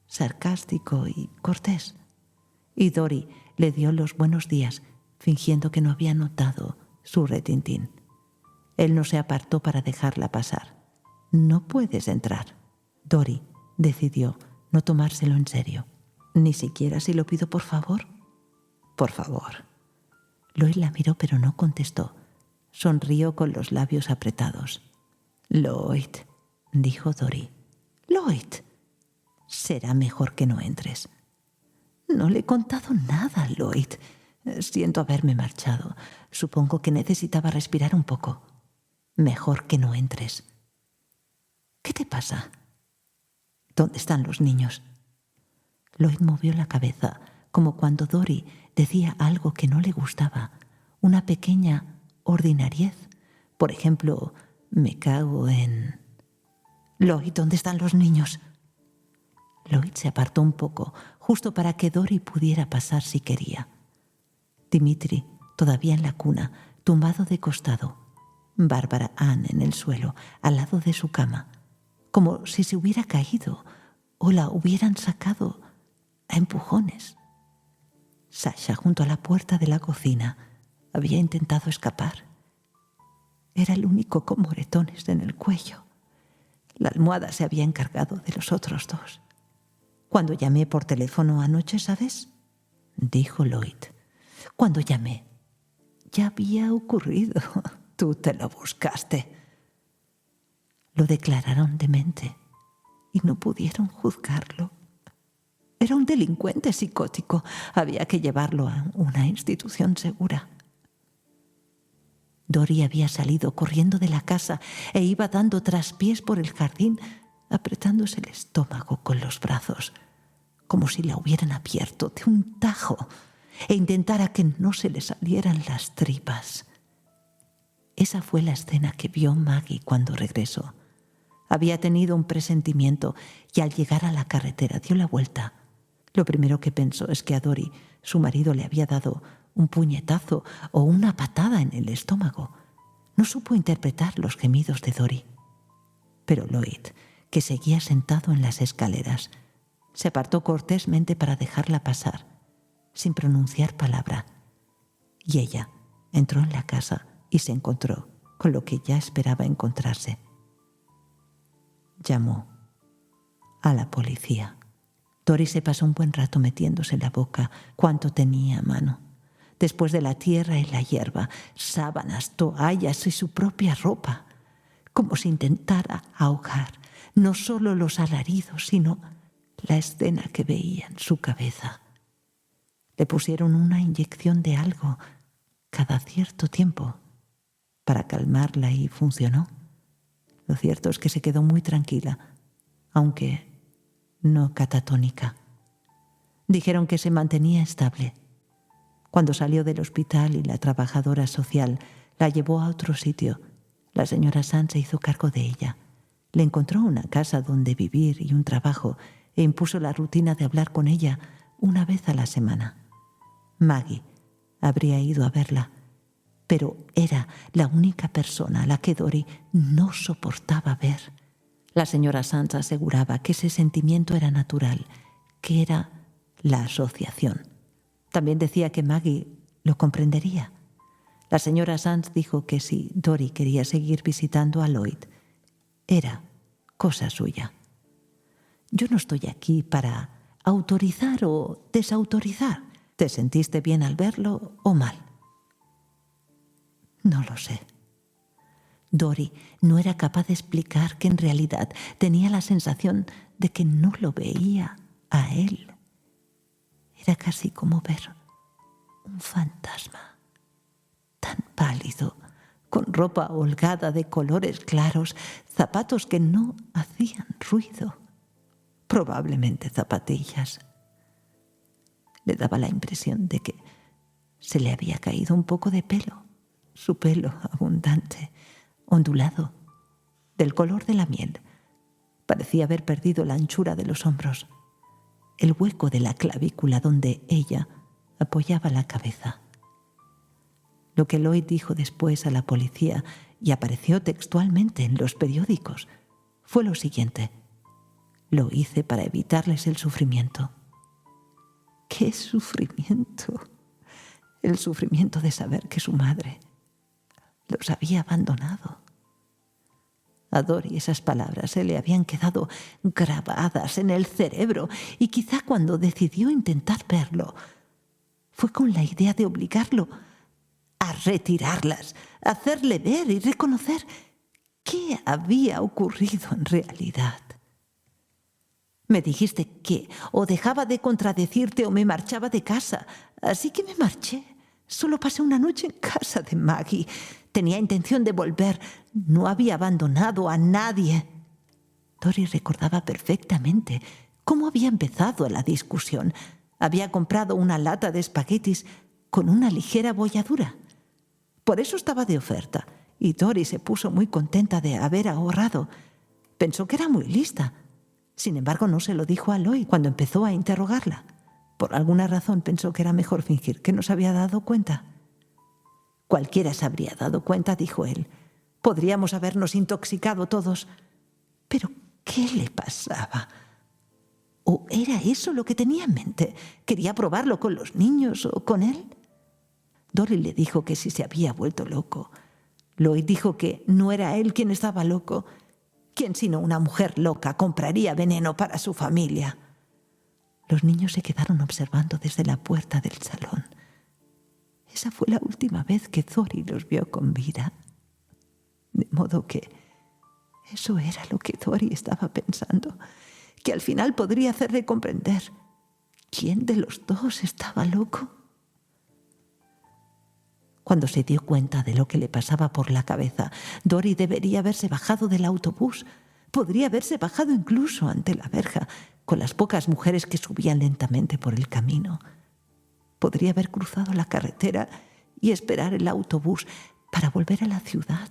sarcástico y cortés. Y Dory le dio los buenos días, fingiendo que no había notado su retintín. Él no se apartó para dejarla pasar. «No puedes entrar». Dory decidió no tomárselo en serio. «¿Ni siquiera si lo pido por favor?» «Por favor». Lloyd la miró pero no contestó. Sonrió con los labios apretados. «Lloyd», dijo Dory. «Lloyd, será mejor que no entres». «No le he contado nada, Lloyd. Siento haberme marchado. Supongo que necesitaba respirar un poco. Mejor que no entres». «¿Qué te pasa?» «¿Dónde están los niños?» Lloyd movió la cabeza, como cuando Dory decía algo que no le gustaba, una pequeña ordinariez. Por ejemplo, «me cago en...» «Lloyd, ¿dónde están los niños?» Lloyd se apartó un poco, justo para que Dory pudiera pasar si quería. Dimitri, todavía en la cuna, tumbado de costado. Bárbara Ann en el suelo, al lado de su cama, como si se hubiera caído o la hubieran sacado a empujones. Sasha, junto a la puerta de la cocina, había intentado escapar. Era el único con moretones en el cuello. La almohada se había encargado de los otros dos. «Cuando llamé por teléfono anoche, ¿sabes?», dijo Lloyd. «Cuando llamé, ya había ocurrido. Tú te lo buscaste». Lo declararon demente y no pudieron juzgarlo. Era un delincuente psicótico. Había que llevarlo a una institución segura. Dory había salido corriendo de la casa e iba dando traspiés por el jardín, apretándose el estómago con los brazos, como si la hubieran abierto de un tajo e intentara que no se le salieran las tripas. Esa fue la escena que vio Maggie cuando regresó. Había tenido un presentimiento y al llegar a la carretera dio la vuelta. Lo primero que pensó es que a Dory su marido le había dado un puñetazo o una patada en el estómago. No supo interpretar los gemidos de Dory. Pero Lloyd, que seguía sentado en las escaleras, Se apartó cortésmente para dejarla pasar, sin pronunciar palabra. Y ella entró en la casa y se encontró con lo que ya esperaba encontrarse. Llamó a la policía. Tori se pasó un buen rato metiéndose en la boca cuanto tenía a mano. Después de la tierra y la hierba, sábanas, toallas y su propia ropa, como si intentara ahogar no solo los alaridos, sino la escena que veía en su cabeza. Le pusieron una inyección de algo cada cierto tiempo para calmarla y funcionó. Lo cierto es que se quedó muy tranquila, aunque no catatónica. Dijeron que se mantenía estable. Cuando salió del hospital y la trabajadora social la llevó a otro sitio, la señora Sands se hizo cargo de ella. Le encontró una casa donde vivir y un trabajo e impuso la rutina de hablar con ella una vez a la semana. Maggie habría ido a verla, pero era la única persona a la que Dori no soportaba ver. La señora Sands aseguraba que ese sentimiento era natural, que era la asociación. También decía que Maggie lo comprendería. La señora Sands dijo que si Dori quería seguir visitando a Lloyd, era cosa suya. Yo no estoy aquí para autorizar o desautorizar. ¿Te sentiste bien al verlo o mal? No lo sé. Dori no era capaz de explicar que en realidad tenía la sensación de que no lo veía a él. Era casi como ver un fantasma, tan pálido, con ropa holgada de colores claros, zapatos que no hacían ruido, probablemente zapatillas. Le daba la impresión de que se le había caído un poco de pelo, su pelo abundante, ondulado, del color de la miel. Parecía haber perdido la anchura de los hombros, el hueco de la clavícula donde ella apoyaba la cabeza. Lo que Lloyd dijo después a la policía y apareció textualmente en los periódicos fue lo siguiente: lo hice para evitarles el sufrimiento. ¡Qué sufrimiento! El sufrimiento de saber que su madre los había abandonado. A Dori esas palabras se le habían quedado grabadas en el cerebro y quizá cuando decidió intentar verlo fue con la idea de obligarlo a retirarlas, a hacerle ver y reconocer qué había ocurrido en realidad. Me dijiste que o dejaba de contradecirte o me marchaba de casa, así que me marché. Solo pasé una noche en casa de Maggie. Tenía intención de volver. No había abandonado a nadie. Dori recordaba perfectamente cómo había empezado la discusión. Había comprado una lata de espaguetis con una ligera bolladura. Por eso estaba de oferta, y Dori se puso muy contenta de haber ahorrado. Pensó que era muy lista. Sin embargo, no se lo dijo a Lloyd cuando empezó a interrogarla. Por alguna razón pensó que era mejor fingir que no se había dado cuenta. Cualquiera se habría dado cuenta, dijo él. Podríamos habernos intoxicado todos. ¿Pero qué le pasaba? ¿O era eso lo que tenía en mente? ¿Quería probarlo con los niños o con él? Dori le dijo que si se había vuelto loco. Lloyd dijo que no era él quien estaba loco. ¿Quién sino una mujer loca compraría veneno para su familia? Los niños se quedaron observando desde la puerta del salón. Esa fue la última vez que Dori los vio con vida. De modo que eso era lo que Dori estaba pensando, que al final podría hacerle comprender quién de los dos estaba loco. Cuando se dio cuenta de lo que le pasaba por la cabeza, Dori debería haberse bajado del autobús. Podría haberse bajado incluso ante la verja, con las pocas mujeres que subían lentamente por el camino. Podría haber cruzado la carretera y esperar el autobús para volver a la ciudad.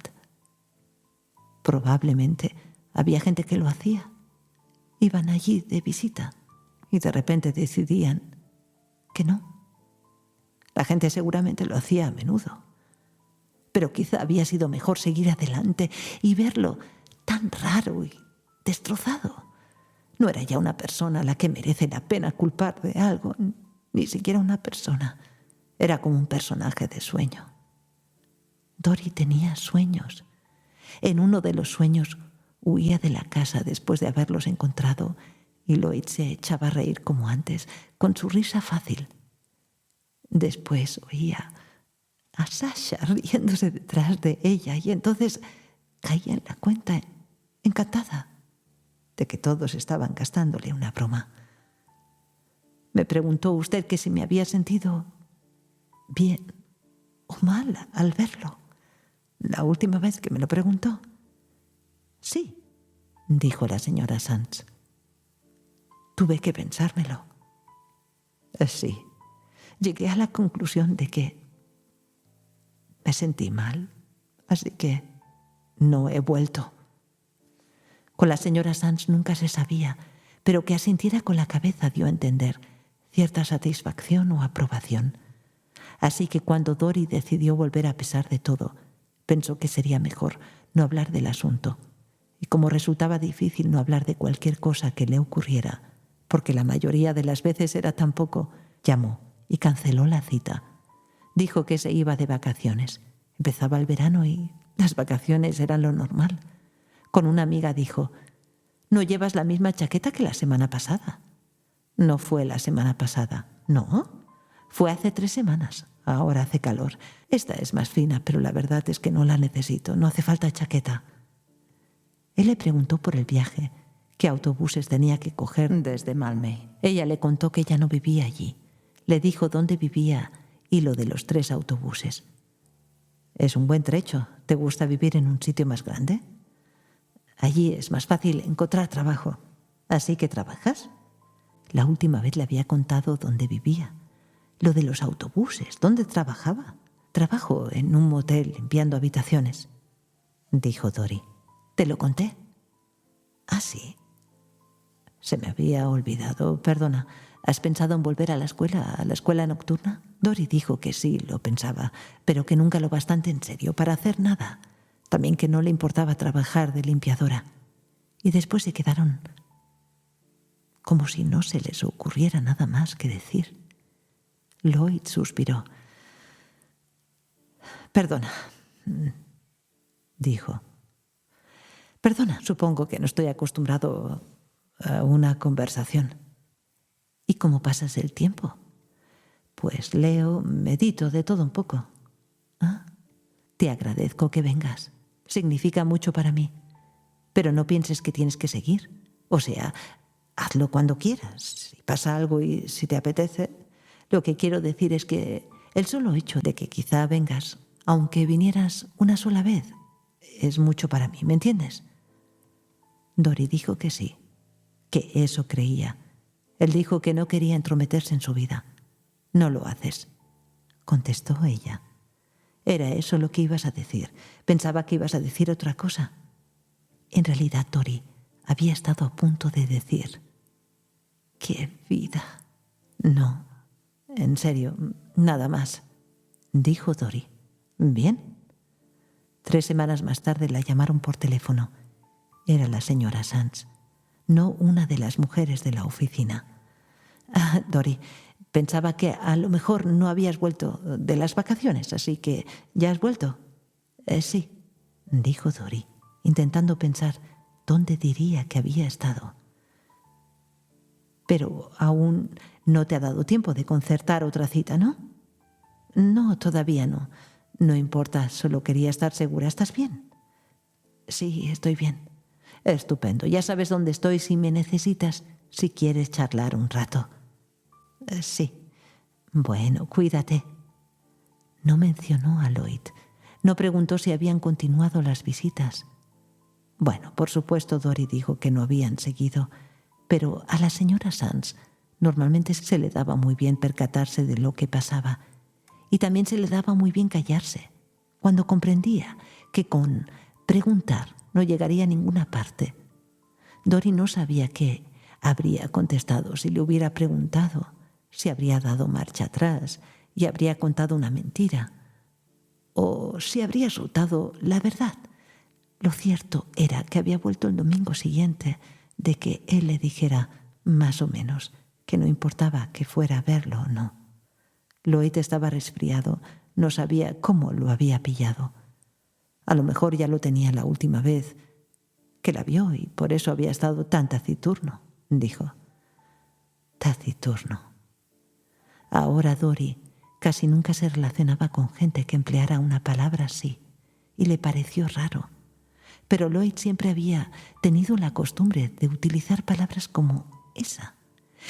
Probablemente había gente que lo hacía. Iban allí de visita y de repente decidían que no. La gente seguramente lo hacía a menudo. Pero quizá había sido mejor seguir adelante y verlo tan raro y destrozado. No era ya una persona a la que merece la pena culpar de algo, ni siquiera una persona. Era como un personaje de sueño. Dory tenía sueños. En uno de los sueños huía de la casa después de haberlos encontrado y Lloyd se echaba a reír como antes, con su risa fácil. Después oía a Sasha riéndose detrás de ella y entonces caía en la cuenta, encantada, de que todos estaban gastándole una broma. Me preguntó usted que si me había sentido bien o mal al verlo. La última vez que me lo preguntó. Sí, dijo la señora Sands. Tuve que pensármelo. Sí, llegué a la conclusión de que me sentí mal, así que no he vuelto. Con la señora Sands nunca se sabía, pero que asintiera con la cabeza dio a entender cierta satisfacción o aprobación. Así que cuando Dory decidió volver a pesar de todo, pensó que sería mejor no hablar del asunto. Y como resultaba difícil no hablar de cualquier cosa que le ocurriera, porque la mayoría de las veces era tan poco, llamó y canceló la cita. Dijo que se iba de vacaciones. Empezaba el verano y las vacaciones eran lo normal. Con una amiga dijo: «¿No llevas la misma chaqueta que la semana pasada?» No fue la semana pasada. ¿No? Fue hace 3 semanas. Ahora hace calor. Esta es más fina, pero la verdad es que no la necesito. No hace falta chaqueta. Él le preguntó por el viaje, qué autobuses tenía que coger desde Malmö. Ella le contó que ya no vivía allí. Le dijo dónde vivía y lo de los 3 autobuses. Es un buen trecho. ¿Te gusta vivir en un sitio más grande? Allí es más fácil encontrar trabajo. ¿Así que trabajas? La última vez le había contado dónde vivía. Lo de los autobuses, ¿dónde trabajaba? Trabajo en un motel limpiando habitaciones, dijo Dory. ¿Te lo conté? ¿Ah, sí? Se me había olvidado. Perdona, ¿has pensado en volver a la escuela nocturna? Dory dijo que sí, lo pensaba, pero que nunca lo bastante en serio para hacer nada. También que no le importaba trabajar de limpiadora. Y después se quedaron como si no se les ocurriera nada más que decir. Lloyd suspiró. Perdona, dijo. Perdona, supongo que no estoy acostumbrado a una conversación. ¿Y cómo pasas el tiempo? Pues leo, medito, de todo un poco. ¿Ah? Te agradezco que vengas. Significa mucho para mí. Pero no pienses que tienes que seguir. O sea, hazlo cuando quieras. Si pasa algo y si te apetece. Lo que quiero decir es que el solo hecho de que quizá vengas, aunque vinieras una sola vez, es mucho para mí, ¿me entiendes? Dory dijo que sí, que eso creía. Él dijo que no quería entrometerse en su vida. No lo haces, contestó ella. ¿Era eso lo que ibas a decir? Pensaba que ibas a decir otra cosa. En realidad, Dory había estado a punto de decir: ¡qué vida! No, en serio, nada más, dijo Dory. Bien. 3 semanas más tarde la llamaron por teléfono. Era la señora Sands, no una de las mujeres de la oficina. Ah, Dory, pensaba que a lo mejor no habías vuelto de las vacaciones, así que ¿ya has vuelto? Sí, dijo Dory, intentando pensar dónde diría que había estado. Pero aún no te ha dado tiempo de concertar otra cita, ¿no? No, todavía no. No importa, solo quería estar segura. ¿Estás bien? Sí, estoy bien. Estupendo. Ya sabes dónde estoy si me necesitas, si quieres charlar un rato. Sí. Bueno, cuídate. No mencionó a Lloyd. No preguntó si habían continuado las visitas. Bueno, por supuesto, Dory dijo que no habían seguido, pero a la señora Sands normalmente se le daba muy bien percatarse de lo que pasaba y también se le daba muy bien callarse, cuando comprendía que con preguntar no llegaría a ninguna parte. Dory no sabía qué habría contestado si le hubiera preguntado, si habría dado marcha atrás y habría contado una mentira, o si habría soltado la verdad. Lo cierto era que había vuelto el domingo siguiente de que él le dijera, más o menos, que no importaba que fuera a verlo o no. Lloyd estaba resfriado, no sabía cómo lo había pillado. A lo mejor ya lo tenía la última vez que la vio y por eso había estado tan taciturno, dijo. Taciturno. Ahora Dory casi nunca se relacionaba con gente que empleara una palabra así, y le pareció raro. Pero Lloyd siempre había tenido la costumbre de utilizar palabras como esa.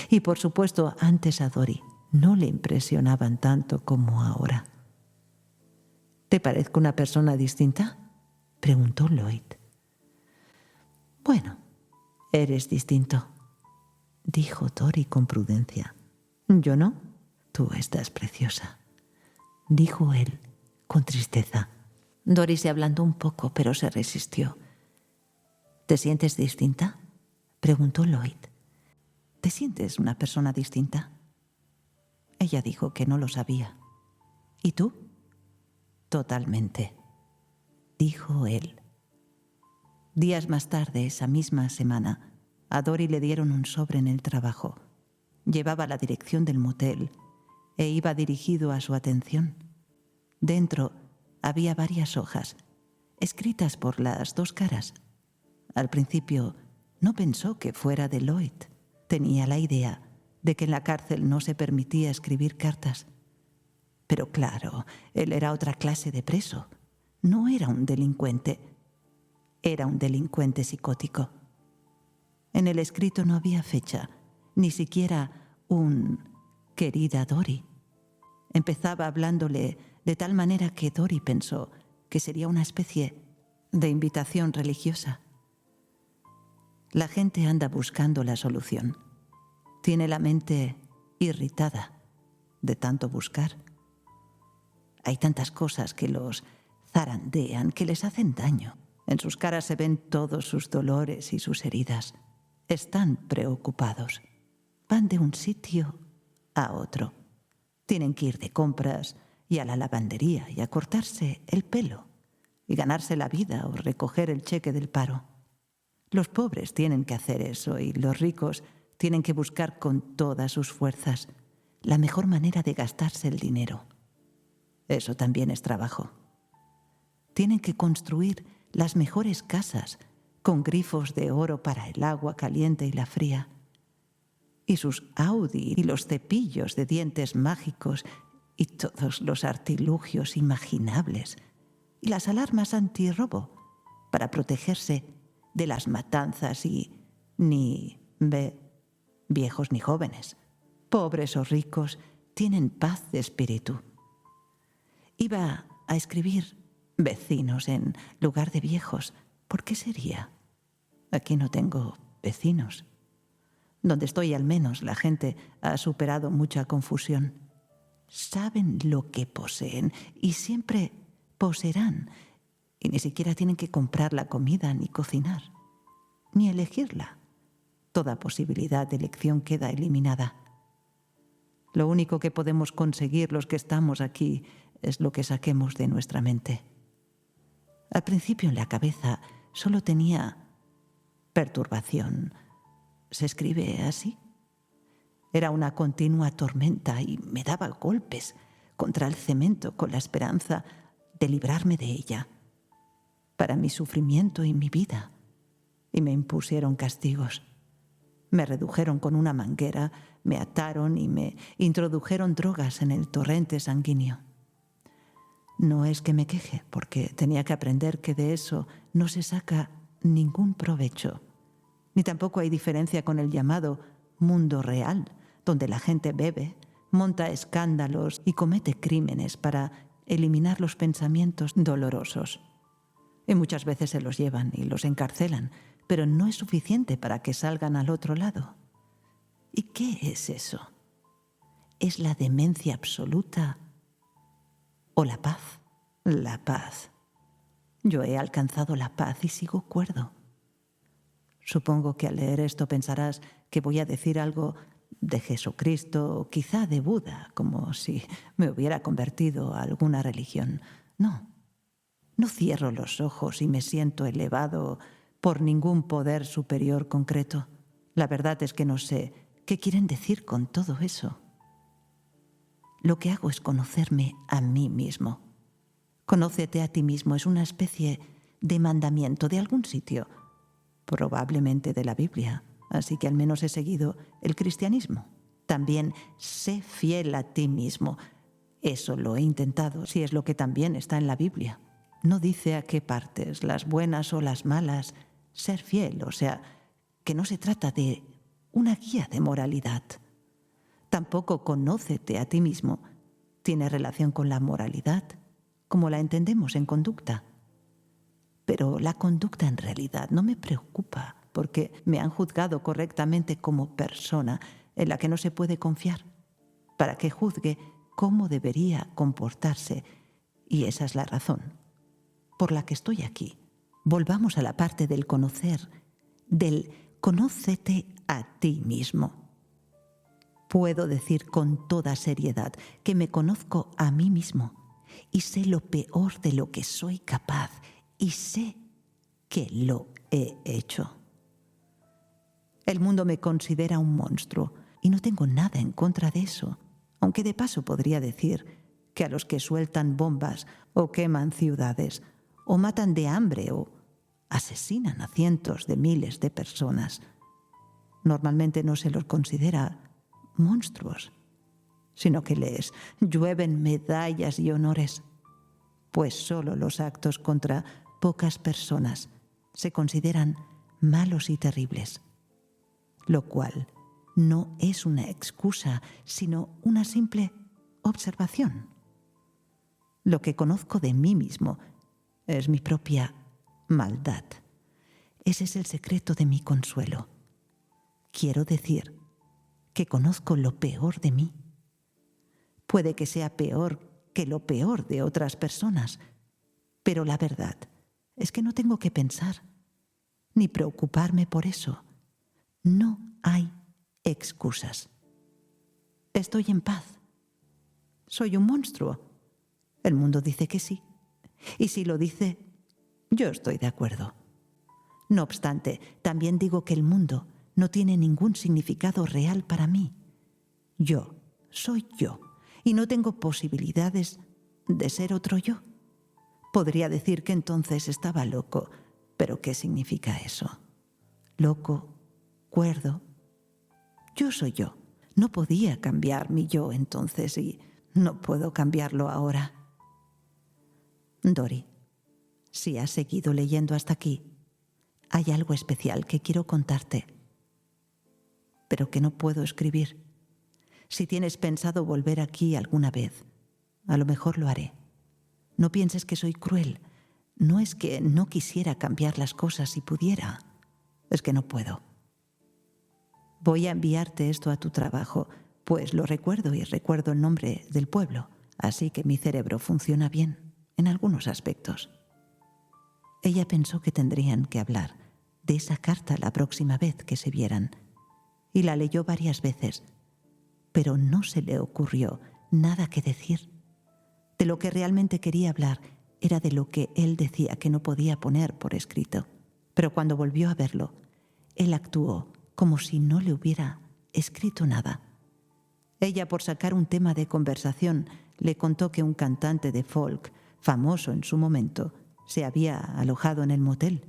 Y por supuesto, antes a Dory no le impresionaban tanto como ahora. ¿Te parezco una persona distinta?, preguntó Lloyd. Bueno, eres distinto, dijo Dory con prudencia. ¿Yo no? Tú estás preciosa, dijo él con tristeza. Dory se ablandó un poco, pero se resistió. ¿Te sientes distinta?, preguntó Lloyd. ¿Te sientes una persona distinta? Ella dijo que no lo sabía. ¿Y tú? Totalmente, dijo él. Días más tarde, esa misma semana, a Dory le dieron un sobre en el trabajo. Llevaba la dirección del motel e iba dirigido a su atención. Dentro había varias hojas, escritas por las dos caras. Al principio no pensó que fuera de Lloyd. Tenía la idea de que en la cárcel no se permitía escribir cartas. Pero claro, él era otra clase de preso. No era un delincuente. Era un delincuente psicótico. En el escrito no había fecha, ni siquiera un «querida Dory». Empezaba hablándole de tal manera que Dory pensó que sería una especie de invitación religiosa. La gente anda buscando la solución. Tiene la mente irritada de tanto buscar. Hay tantas cosas que los zarandean, que les hacen daño. En sus caras se ven todos sus dolores y sus heridas. Están preocupados. Van de un sitio a otro. Tienen que ir de compras y a la lavandería y a cortarse el pelo y ganarse la vida o recoger el cheque del paro. Los pobres tienen que hacer eso y los ricos tienen que buscar con todas sus fuerzas la mejor manera de gastarse el dinero. Eso también es trabajo. Tienen que construir las mejores casas con grifos de oro para el agua caliente y la fría. Y sus Audi y los cepillos de dientes mágicos y todos los artilugios imaginables y las alarmas antirrobo para protegerse de las matanzas y viejos ni jóvenes, pobres o ricos, tienen paz de espíritu. Iba a escribir vecinos en lugar de viejos. ¿Por qué sería? Aquí no tengo vecinos. Donde estoy, al menos, la gente ha superado mucha confusión. Saben lo que poseen y siempre poseerán. Y ni siquiera tienen que comprar la comida ni cocinar, ni elegirla. Toda posibilidad de elección queda eliminada. Lo único que podemos conseguir los que estamos aquí es lo que saquemos de nuestra mente. Al principio en la cabeza solo tenía perturbación. ¿Se escribe así? Era una continua tormenta y me daba golpes contra el cemento con la esperanza de librarme de ella, para mi sufrimiento y mi vida. Y me impusieron castigos. Me redujeron con una manguera, me ataron y me introdujeron drogas en el torrente sanguíneo. No es que me queje, porque tenía que aprender que de eso no se saca ningún provecho. Ni tampoco hay diferencia con el llamado mundo real, donde la gente bebe, monta escándalos y comete crímenes para eliminar los pensamientos dolorosos. Y muchas veces se los llevan y los encarcelan, pero no es suficiente para que salgan al otro lado. ¿Y qué es eso? ¿Es la demencia absoluta o la paz? La paz. Yo he alcanzado la paz y sigo cuerdo. Supongo que al leer esto pensarás que voy a decir algo de Jesucristo o quizá de Buda, como si me hubiera convertido a alguna religión. No cierro los ojos y me siento elevado por ningún poder superior concreto. La verdad es que no sé qué quieren decir con todo eso. Lo que hago es conocerme a mí mismo. Conócete a ti mismo es una especie de mandamiento de algún sitio, probablemente de la Biblia, así que al menos he seguido el cristianismo. También sé fiel a ti mismo. Eso lo he intentado, si es lo que también está en la Biblia. No dice a qué partes, las buenas o las malas, ser fiel, o sea, que no se trata de una guía de moralidad. Tampoco conócete a ti mismo tiene relación con la moralidad, como la entendemos en conducta. Pero la conducta en realidad no me preocupa, porque me han juzgado correctamente como persona en la que no se puede confiar, para que juzgue cómo debería comportarse, y esa es la razón por la que estoy aquí. Volvamos a la parte del conocer, del conócete a ti mismo. Puedo decir con toda seriedad que me conozco a mí mismo y sé lo peor de lo que soy capaz y sé que lo he hecho. El mundo me considera un monstruo y no tengo nada en contra de eso, aunque de paso podría decir que a los que sueltan bombas o queman ciudades o matan de hambre o asesinan a cientos de miles de personas, normalmente no se los considera monstruos, sino que les llueven medallas y honores, pues solo los actos contra pocas personas se consideran malos y terribles, lo cual no es una excusa, sino una simple observación. Lo que conozco de mí mismo es mi propia maldad. Ese es el secreto de mi consuelo. Quiero decir que conozco lo peor de mí. Puede que sea peor que lo peor de otras personas, pero la verdad es que no tengo que pensar ni preocuparme por eso. No hay excusas. Estoy en paz. ¿Soy un monstruo? El mundo dice que sí. Y si lo dice, yo estoy de acuerdo. No obstante, también digo que el mundo no tiene ningún significado real para mí. Yo soy yo y no tengo posibilidades de ser otro yo. Podría decir que entonces estaba loco, pero ¿qué significa eso? Loco, cuerdo. Yo soy yo. No podía cambiar mi yo entonces y no puedo cambiarlo ahora. Dori, si has seguido leyendo hasta aquí, hay algo especial que quiero contarte, pero que no puedo escribir. Si tienes pensado volver aquí alguna vez, a lo mejor lo haré. No pienses que soy cruel. No es que no quisiera cambiar las cosas si pudiera. Es que no puedo. Voy a enviarte esto a tu trabajo, pues lo recuerdo y recuerdo el nombre del pueblo, así que mi cerebro funciona bien en algunos aspectos. Ella pensó que tendrían que hablar de esa carta la próxima vez que se vieran, y la leyó varias veces, pero no se le ocurrió nada que decir. De lo que realmente quería hablar era de lo que él decía que no podía poner por escrito. Pero cuando volvió a verlo, él actuó como si no le hubiera escrito nada. Ella, por sacar un tema de conversación, le contó que un cantante de folk, famoso en su momento, se había alojado en el motel.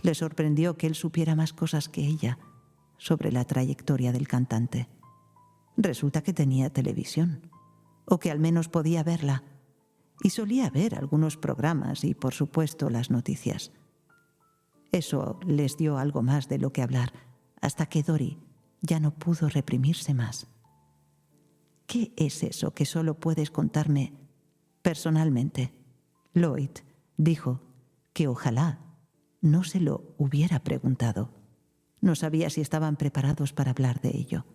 Le sorprendió que él supiera más cosas que ella sobre la trayectoria del cantante. Resulta que tenía televisión, o que al menos podía verla, y solía ver algunos programas y, por supuesto, las noticias. Eso les dio algo más de lo que hablar, hasta que Dori ya no pudo reprimirse más. ¿Qué es eso que solo puedes contarme personalmente? Lloyd dijo que ojalá no se lo hubiera preguntado. No sabía si estaban preparados para hablar de ello.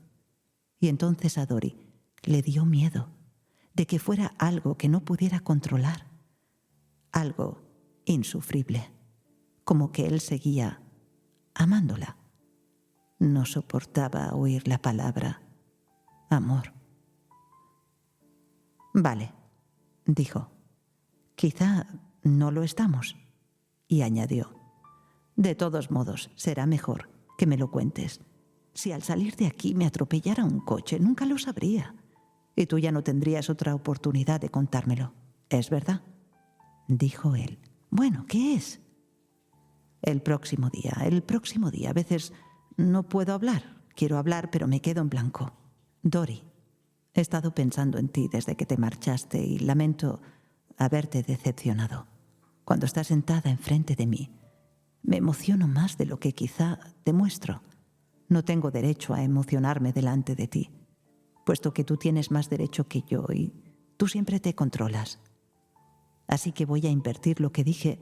Y entonces a Dori le dio miedo de que fuera algo que no pudiera controlar, algo insufrible, como que él seguía amándola. No soportaba oír la palabra amor. Vale, dijo, quizá no lo estamos. Y añadió, De todos modos, será mejor que me lo cuentes. Si al salir de aquí me atropellara un coche, nunca lo sabría. Y tú ya no tendrías otra oportunidad de contármelo. ¿Es verdad?, dijo él. Bueno, ¿qué es? El próximo día. A veces no puedo hablar. Quiero hablar, pero me quedo en blanco. Dori, he estado pensando en ti desde que te marchaste y lamento haberte decepcionado. Cuando estás sentada enfrente de mí, me emociono más de lo que quizá demuestro. No tengo derecho a emocionarme delante de ti, puesto que tú tienes más derecho que yo y tú siempre te controlas. Así que voy a invertir lo que dije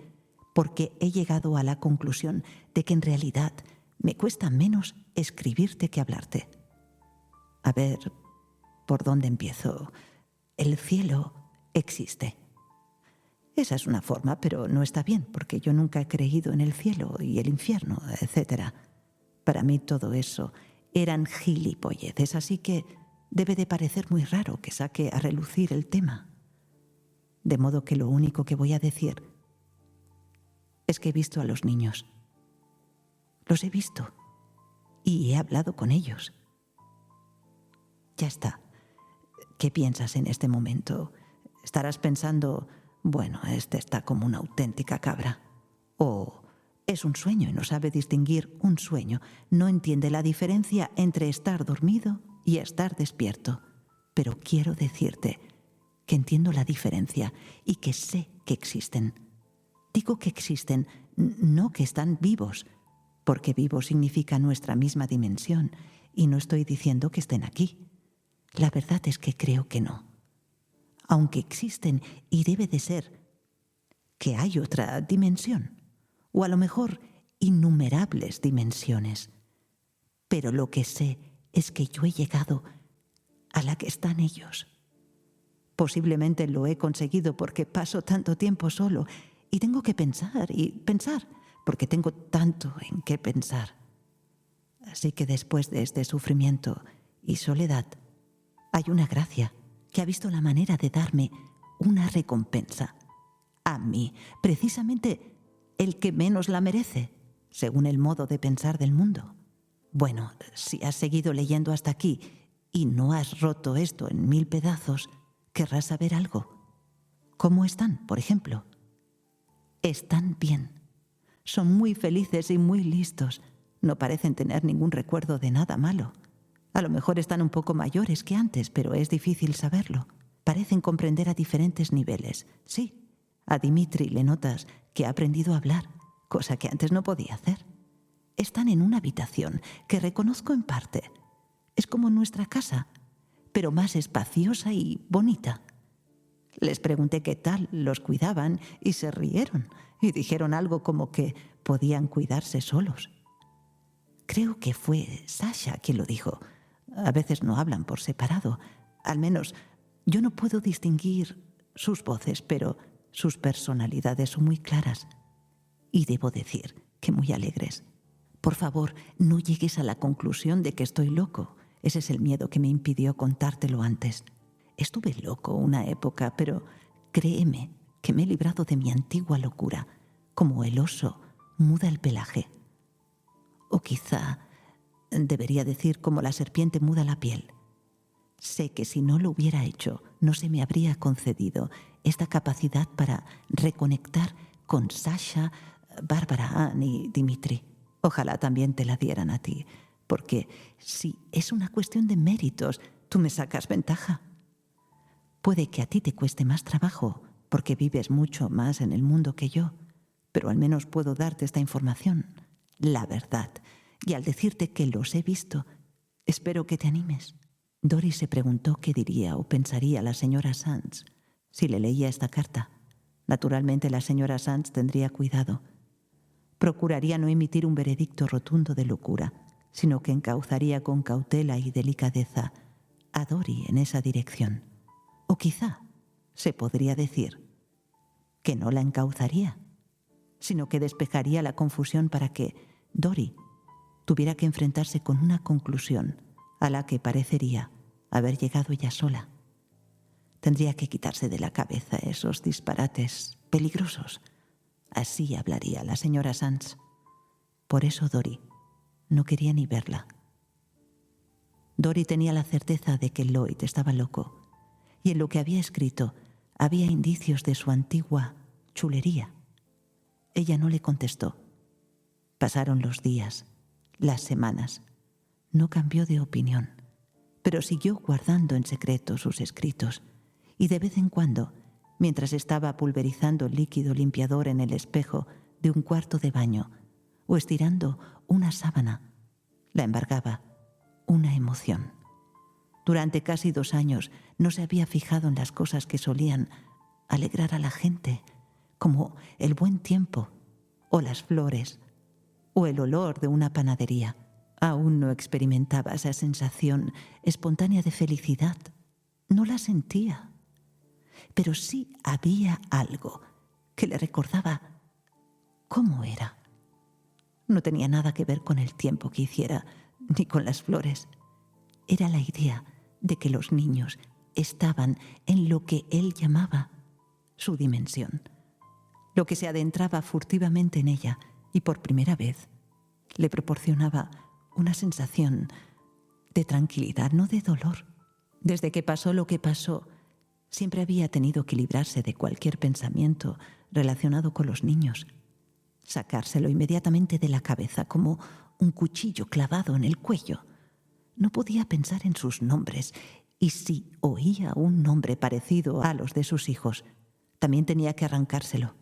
porque he llegado a la conclusión de que en realidad me cuesta menos escribirte que hablarte. A ver, ¿por dónde empiezo? El cielo existe. Esa es una forma, pero no está bien, porque yo nunca he creído en el cielo y el infierno, etc. Para mí todo eso eran gilipolleces, así que debe de parecer muy raro que saque a relucir el tema. De modo que lo único que voy a decir es que he visto a los niños. Los he visto y he hablado con ellos. Ya está. ¿Qué piensas en este momento? Estarás pensando, bueno, este está como una auténtica cabra. O es un sueño y no sabe distinguir un sueño. No entiende la diferencia entre estar dormido y estar despierto. Pero quiero decirte que entiendo la diferencia y que sé que existen. Digo que existen, no que están vivos, porque vivo significa nuestra misma dimensión, y no estoy diciendo que estén aquí. La verdad es que creo que no. Aunque existen, y debe de ser que hay otra dimensión, o a lo mejor innumerables dimensiones. Pero lo que sé es que yo he llegado a la que están ellos. Posiblemente lo he conseguido porque paso tanto tiempo solo y tengo que pensar y pensar, porque tengo tanto en qué pensar. Así que después de este sufrimiento y soledad, hay una gracia que ha visto la manera de darme una recompensa. A mí, precisamente el que menos la merece, según el modo de pensar del mundo. Bueno, si has seguido leyendo hasta aquí y no has roto esto en 1000 pedazos, querrás saber algo. ¿Cómo están, por ejemplo? Están bien. Son muy felices y muy listos. No parecen tener ningún recuerdo de nada malo. A lo mejor están un poco mayores que antes, pero es difícil saberlo. Parecen comprender a diferentes niveles. Sí, a Dimitri le notas que ha aprendido a hablar, cosa que antes no podía hacer. Están en una habitación que reconozco en parte. Es como nuestra casa, pero más espaciosa y bonita. Les pregunté qué tal los cuidaban y se rieron y dijeron algo como que podían cuidarse solos. Creo que fue Sasha quien lo dijo. A veces no hablan por separado. Al menos yo no puedo distinguir sus voces, pero sus personalidades son muy claras. Y debo decir que muy alegres. Por favor, no llegues a la conclusión de que estoy loco. Ese es el miedo que me impidió contártelo antes. Estuve loco una época, pero créeme que me he librado de mi antigua locura, como el oso muda el pelaje. O quizá debería decir como la serpiente muda la piel. Sé que si no lo hubiera hecho, no se me habría concedido esta capacidad para reconectar con Sasha, Bárbara, Ann y Dimitri. Ojalá también te la dieran a ti, porque si es una cuestión de méritos, tú me sacas ventaja. Puede que a ti te cueste más trabajo, porque vives mucho más en el mundo que yo, pero al menos puedo darte esta información, la verdad, y al decirte que los he visto, espero que te animes. Dori se preguntó qué diría o pensaría la señora Sands si le leía esta carta. Naturalmente la señora Sands tendría cuidado. Procuraría no emitir un veredicto rotundo de locura, sino que encauzaría con cautela y delicadeza a Dori en esa dirección. O quizá se podría decir que no la encauzaría, sino que despejaría la confusión para que Dori tuviera que enfrentarse con una conclusión a la que parecería haber llegado ella sola. Tendría que quitarse de la cabeza esos disparates peligrosos. Así hablaría la señora Sands. Por eso Dory no quería ni verla. Dory tenía la certeza de que Lloyd estaba loco, y en lo que había escrito había indicios de su antigua chulería. Ella no le contestó. Pasaron los días, las semanas. No cambió de opinión, pero siguió guardando en secreto sus escritos, y de vez en cuando, mientras estaba pulverizando el líquido limpiador en el espejo de un cuarto de baño o estirando una sábana, la embargaba una emoción. Durante casi 2 años no se había fijado en las cosas que solían alegrar a la gente, como el buen tiempo, o las flores, o el olor de una panadería. Aún no experimentaba esa sensación espontánea de felicidad. No la sentía. Pero sí había algo que le recordaba cómo era. No tenía nada que ver con el tiempo que hiciera, ni con las flores. Era la idea de que los niños estaban en lo que él llamaba su dimensión, lo que se adentraba furtivamente en ella y por primera vez le proporcionaba una sensación de tranquilidad, no de dolor. Desde que pasó lo que pasó, siempre había tenido que librarse de cualquier pensamiento relacionado con los niños, sacárselo inmediatamente de la cabeza como un cuchillo clavado en el cuello. No podía pensar en sus nombres, y si oía un nombre parecido a los de sus hijos, también tenía que arrancárselo.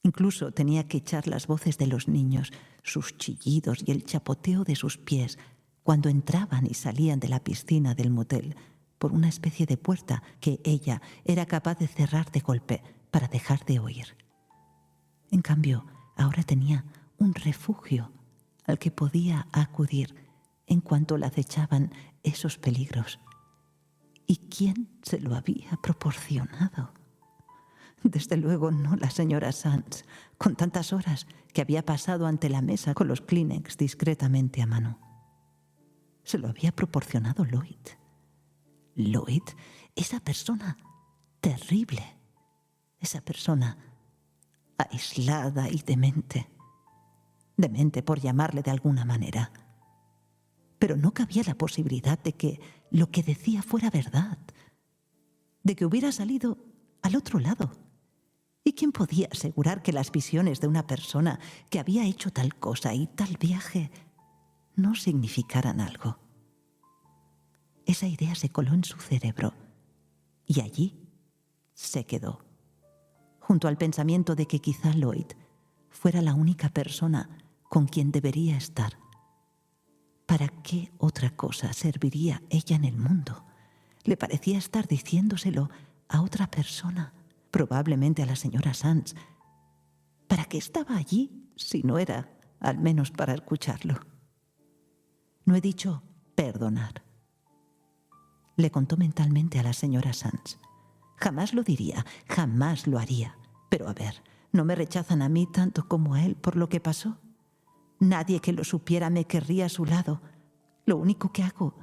Incluso tenía que echar las voces de los niños, sus chillidos y el chapoteo de sus pies cuando entraban y salían de la piscina del motel por una especie de puerta que ella era capaz de cerrar de golpe para dejar de oír. En cambio, ahora tenía un refugio al que podía acudir en cuanto la acechaban esos peligros. ¿Y quién se lo había proporcionado? Desde luego no la señora Sands, con tantas horas que había pasado ante la mesa con los Kleenex discretamente a mano. Se lo había proporcionado Lloyd. Lloyd, esa persona terrible, esa persona aislada y demente. Demente por llamarle de alguna manera. Pero no cabía la posibilidad de que lo que decía fuera verdad, de que hubiera salido al otro lado. ¿Y quién podía asegurar que las visiones de una persona que había hecho tal cosa y tal viaje no significaran algo? Esa idea se coló en su cerebro y allí se quedó, junto al pensamiento de que quizá Lloyd fuera la única persona con quien debería estar. ¿Para qué otra cosa serviría ella en el mundo? Le parecía estar diciéndoselo a otra persona, probablemente a la señora Sands. ¿Para qué estaba allí si no era, al menos para escucharlo? No he dicho perdonar. Le contó mentalmente a la señora Sands. Jamás lo diría, jamás lo haría. Pero a ver, ¿no me rechazan a mí tanto como a él por lo que pasó? Nadie que lo supiera me querría a su lado. Lo único que hago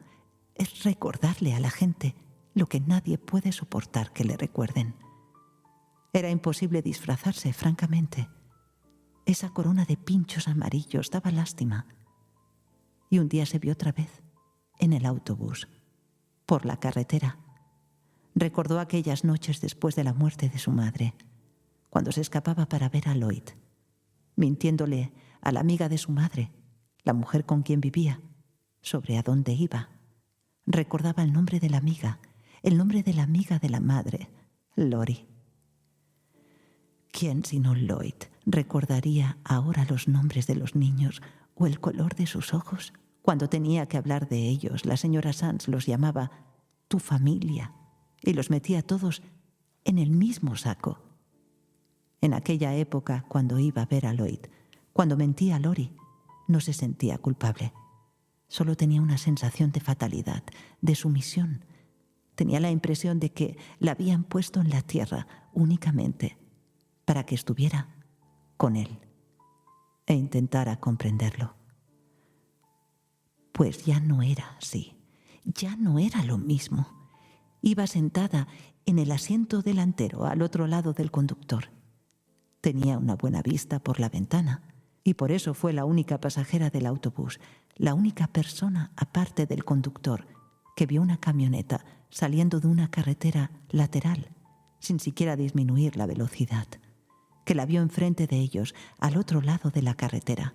es recordarle a la gente lo que nadie puede soportar que le recuerden. Era imposible disfrazarse, francamente. Esa corona de pinchos amarillos daba lástima. Y un día se vio otra vez, en el autobús, por la carretera. Recordó aquellas noches después de la muerte de su madre, cuando se escapaba para ver a Lloyd, mintiéndole a la amiga de su madre, la mujer con quien vivía, sobre a dónde iba. Recordaba el nombre de la amiga, el nombre de la amiga de la madre, Lori. ¿Quién sino Lloyd recordaría ahora los nombres de los niños o el color de sus ojos? Cuando tenía que hablar de ellos, la señora Sands los llamaba tu familia y los metía todos en el mismo saco. En aquella época, cuando iba a ver a Lloyd, cuando mentía a Lori, no se sentía culpable. Solo tenía una sensación de fatalidad, de sumisión. Tenía la impresión de que la habían puesto en la tierra únicamente para que estuviera con él e intentara comprenderlo. Pues ya no era así, ya no era lo mismo. Iba sentada en el asiento delantero al otro lado del conductor. Tenía una buena vista por la ventana y por eso fue la única pasajera del autobús, la única persona aparte del conductor que vio una camioneta saliendo de una carretera lateral sin siquiera disminuir la velocidad, que la vio enfrente de ellos al otro lado de la carretera,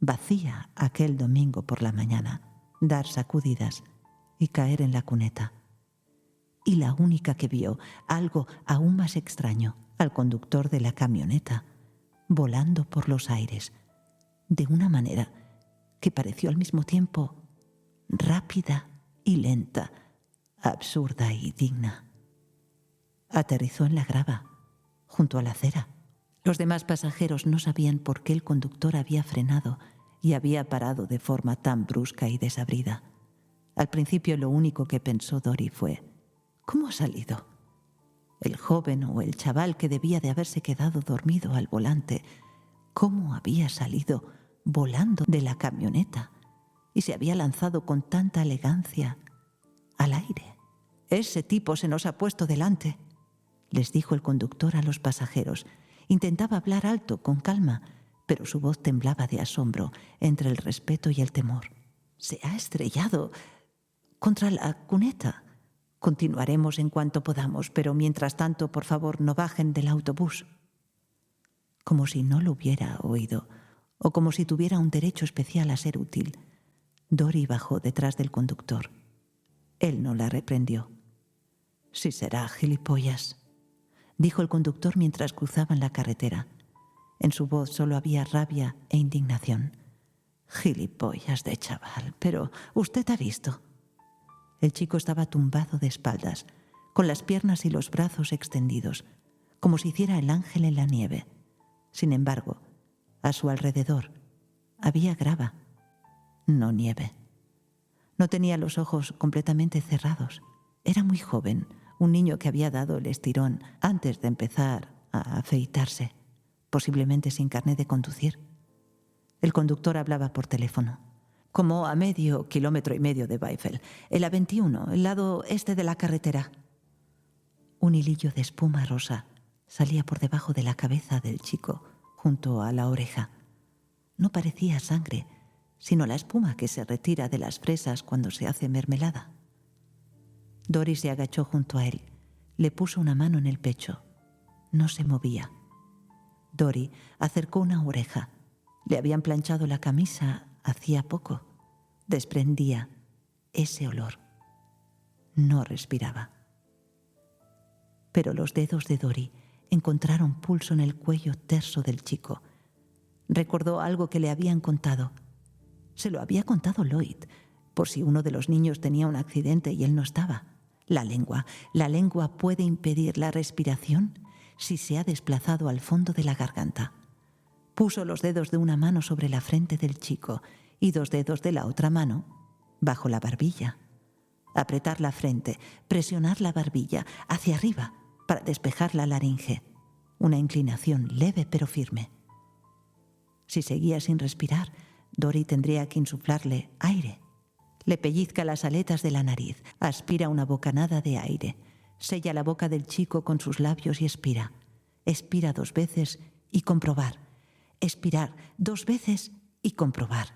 vacía aquel domingo por la mañana, dar sacudidas y caer en la cuneta. Y la única que vio algo aún más extraño, al conductor de la camioneta, volando por los aires, de una manera que pareció al mismo tiempo rápida y lenta, absurda y digna. Aterrizó en la grava, junto a la acera. Los demás pasajeros no sabían por qué el conductor había frenado y había parado de forma tan brusca y desabrida. Al principio lo único que pensó Dory fue: ¿cómo ha salido? El joven o el chaval que debía de haberse quedado dormido al volante, ¿cómo había salido volando de la camioneta y se había lanzado con tanta elegancia al aire? «Ese tipo se nos ha puesto delante», les dijo el conductor a los pasajeros. Intentaba hablar alto, con calma, pero su voz temblaba de asombro entre el respeto y el temor. «Se ha estrellado contra la cuneta. Continuaremos en cuanto podamos, pero mientras tanto, por favor, no bajen del autobús». Como si no lo hubiera oído, o como si tuviera un derecho especial a ser útil, Dory bajó detrás del conductor. Él no la reprendió. «Sí será, gilipollas», dijo el conductor mientras cruzaban la carretera. En su voz solo había rabia e indignación. «Gilipollas de chaval, pero usted ha visto». El chico estaba tumbado de espaldas, con las piernas y los brazos extendidos, como si hiciera el ángel en la nieve. Sin embargo, a su alrededor había grava, no nieve. No tenía los ojos completamente cerrados. Era muy joven, un niño que había dado el estirón antes de empezar a afeitarse, posiblemente sin carnet de conducir. El conductor hablaba por teléfono. «Como a medio kilómetro y medio de Baifel, el A21, el lado este de la carretera». Un hilillo de espuma rosa salía por debajo de la cabeza del chico, junto a la oreja. No parecía sangre, sino la espuma que se retira de las fresas cuando se hace mermelada. Dory se agachó junto a él, le puso una mano en el pecho. No se movía. Dory acercó una oreja. Le habían planchado la camisa hacía poco. Desprendía ese olor. No respiraba. Pero los dedos de Dory encontraron pulso en el cuello terso del chico. Recordó algo que le habían contado. Se lo había contado Lloyd, por si uno de los niños tenía un accidente y él no estaba. La lengua puede impedir la respiración si se ha desplazado al fondo de la garganta. Puso los dedos de una mano sobre la frente del chico y 2 dedos de la otra mano bajo la barbilla. Apretar la frente, presionar la barbilla hacia arriba para despejar la laringe. Una inclinación leve pero firme. Si seguía sin respirar, Dory tendría que insuflarle aire. Le pellizca las aletas de la nariz, aspira una bocanada de aire, sella la boca del chico con sus labios y expira. Expira 2 veces y comprobar. Expirar 2 veces y comprobar.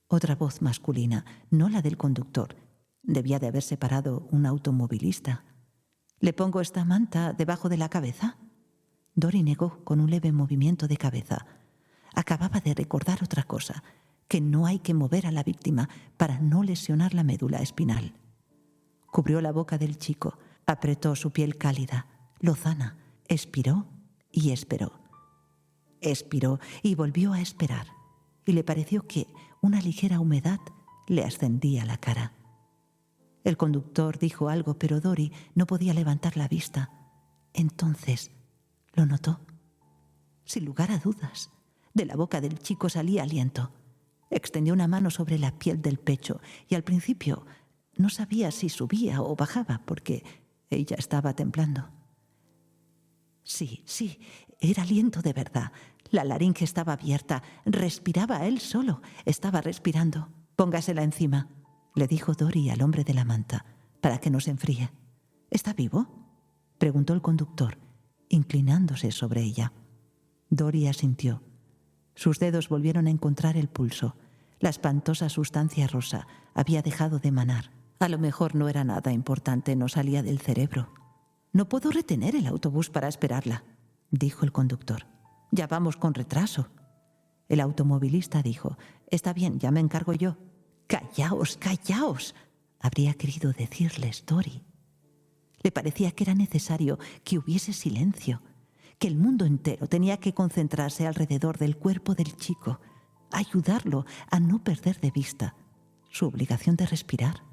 Otra voz masculina, no la del conductor. Debía de haberse parado un automovilista. «¿Le pongo esta manta debajo de la cabeza?» Dory negó con un leve movimiento de cabeza. Acababa de recordar otra cosa, que no hay que mover a la víctima para no lesionar la médula espinal. Cubrió la boca del chico, apretó su piel cálida, lozana, expiró y esperó. Expiró y volvió a esperar, y le pareció que una ligera humedad le ascendía la cara. El conductor dijo algo, pero Dory no podía levantar la vista. Entonces lo notó. Sin lugar a dudas, de la boca del chico salía aliento. Extendió una mano sobre la piel del pecho y al principio no sabía si subía o bajaba porque ella estaba temblando. Sí, era aliento de verdad. La laringe estaba abierta, respiraba él solo, estaba respirando. «Póngasela encima», le dijo Dory al hombre de la manta, «para que no se enfríe». «¿Está vivo?», preguntó el conductor, inclinándose sobre ella. Dory asintió. Sus dedos volvieron a encontrar el pulso. La espantosa sustancia rosa había dejado de emanar. A lo mejor no era nada importante, no salía del cerebro. «No puedo retener el autobús para esperarla», dijo el conductor. «Ya vamos con retraso». El automovilista dijo: «Está bien, ya me encargo yo». «Callaos, callaos», habría querido decirles Dory. Le parecía que era necesario que hubiese silencio, que el mundo entero tenía que concentrarse alrededor del cuerpo del chico, ayudarlo a no perder de vista su obligación de respirar.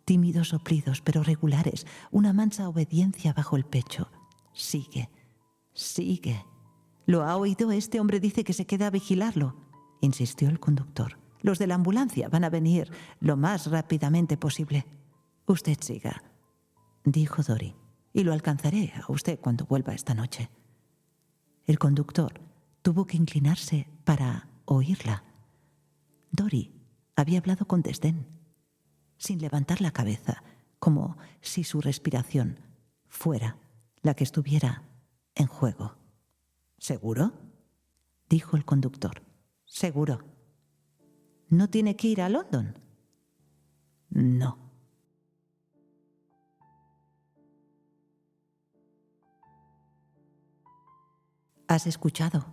Tímidos soplidos, pero regulares, una mansa obediencia bajo el pecho. «Sigue, sigue». «¿Lo ha oído? Este hombre dice que se queda a vigilarlo», insistió el conductor. «Los de la ambulancia van a venir lo más rápidamente posible». «Usted siga», dijo Dory, «y lo alcanzaré a usted cuando vuelva esta noche». El conductor tuvo que inclinarse para oírla. Dory había hablado con desdén, sin levantar la cabeza, como si su respiración fuera la que estuviera en juego. «¿Seguro?», dijo el conductor. «Seguro». «¿No tiene que ir a London?». «No». Has escuchado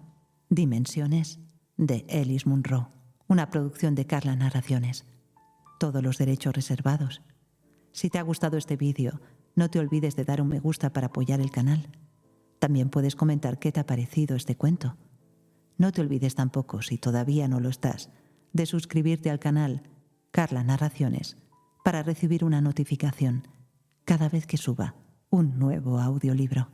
Dimensiones de Alice Munro, una producción de Carla Narraciones. Todos los derechos reservados. Si te ha gustado este vídeo, no te olvides de dar un me gusta para apoyar el canal. También puedes comentar qué te ha parecido este cuento. No te olvides tampoco, si todavía no lo estás, de suscribirte al canal Carla Narraciones para recibir una notificación cada vez que suba un nuevo audiolibro.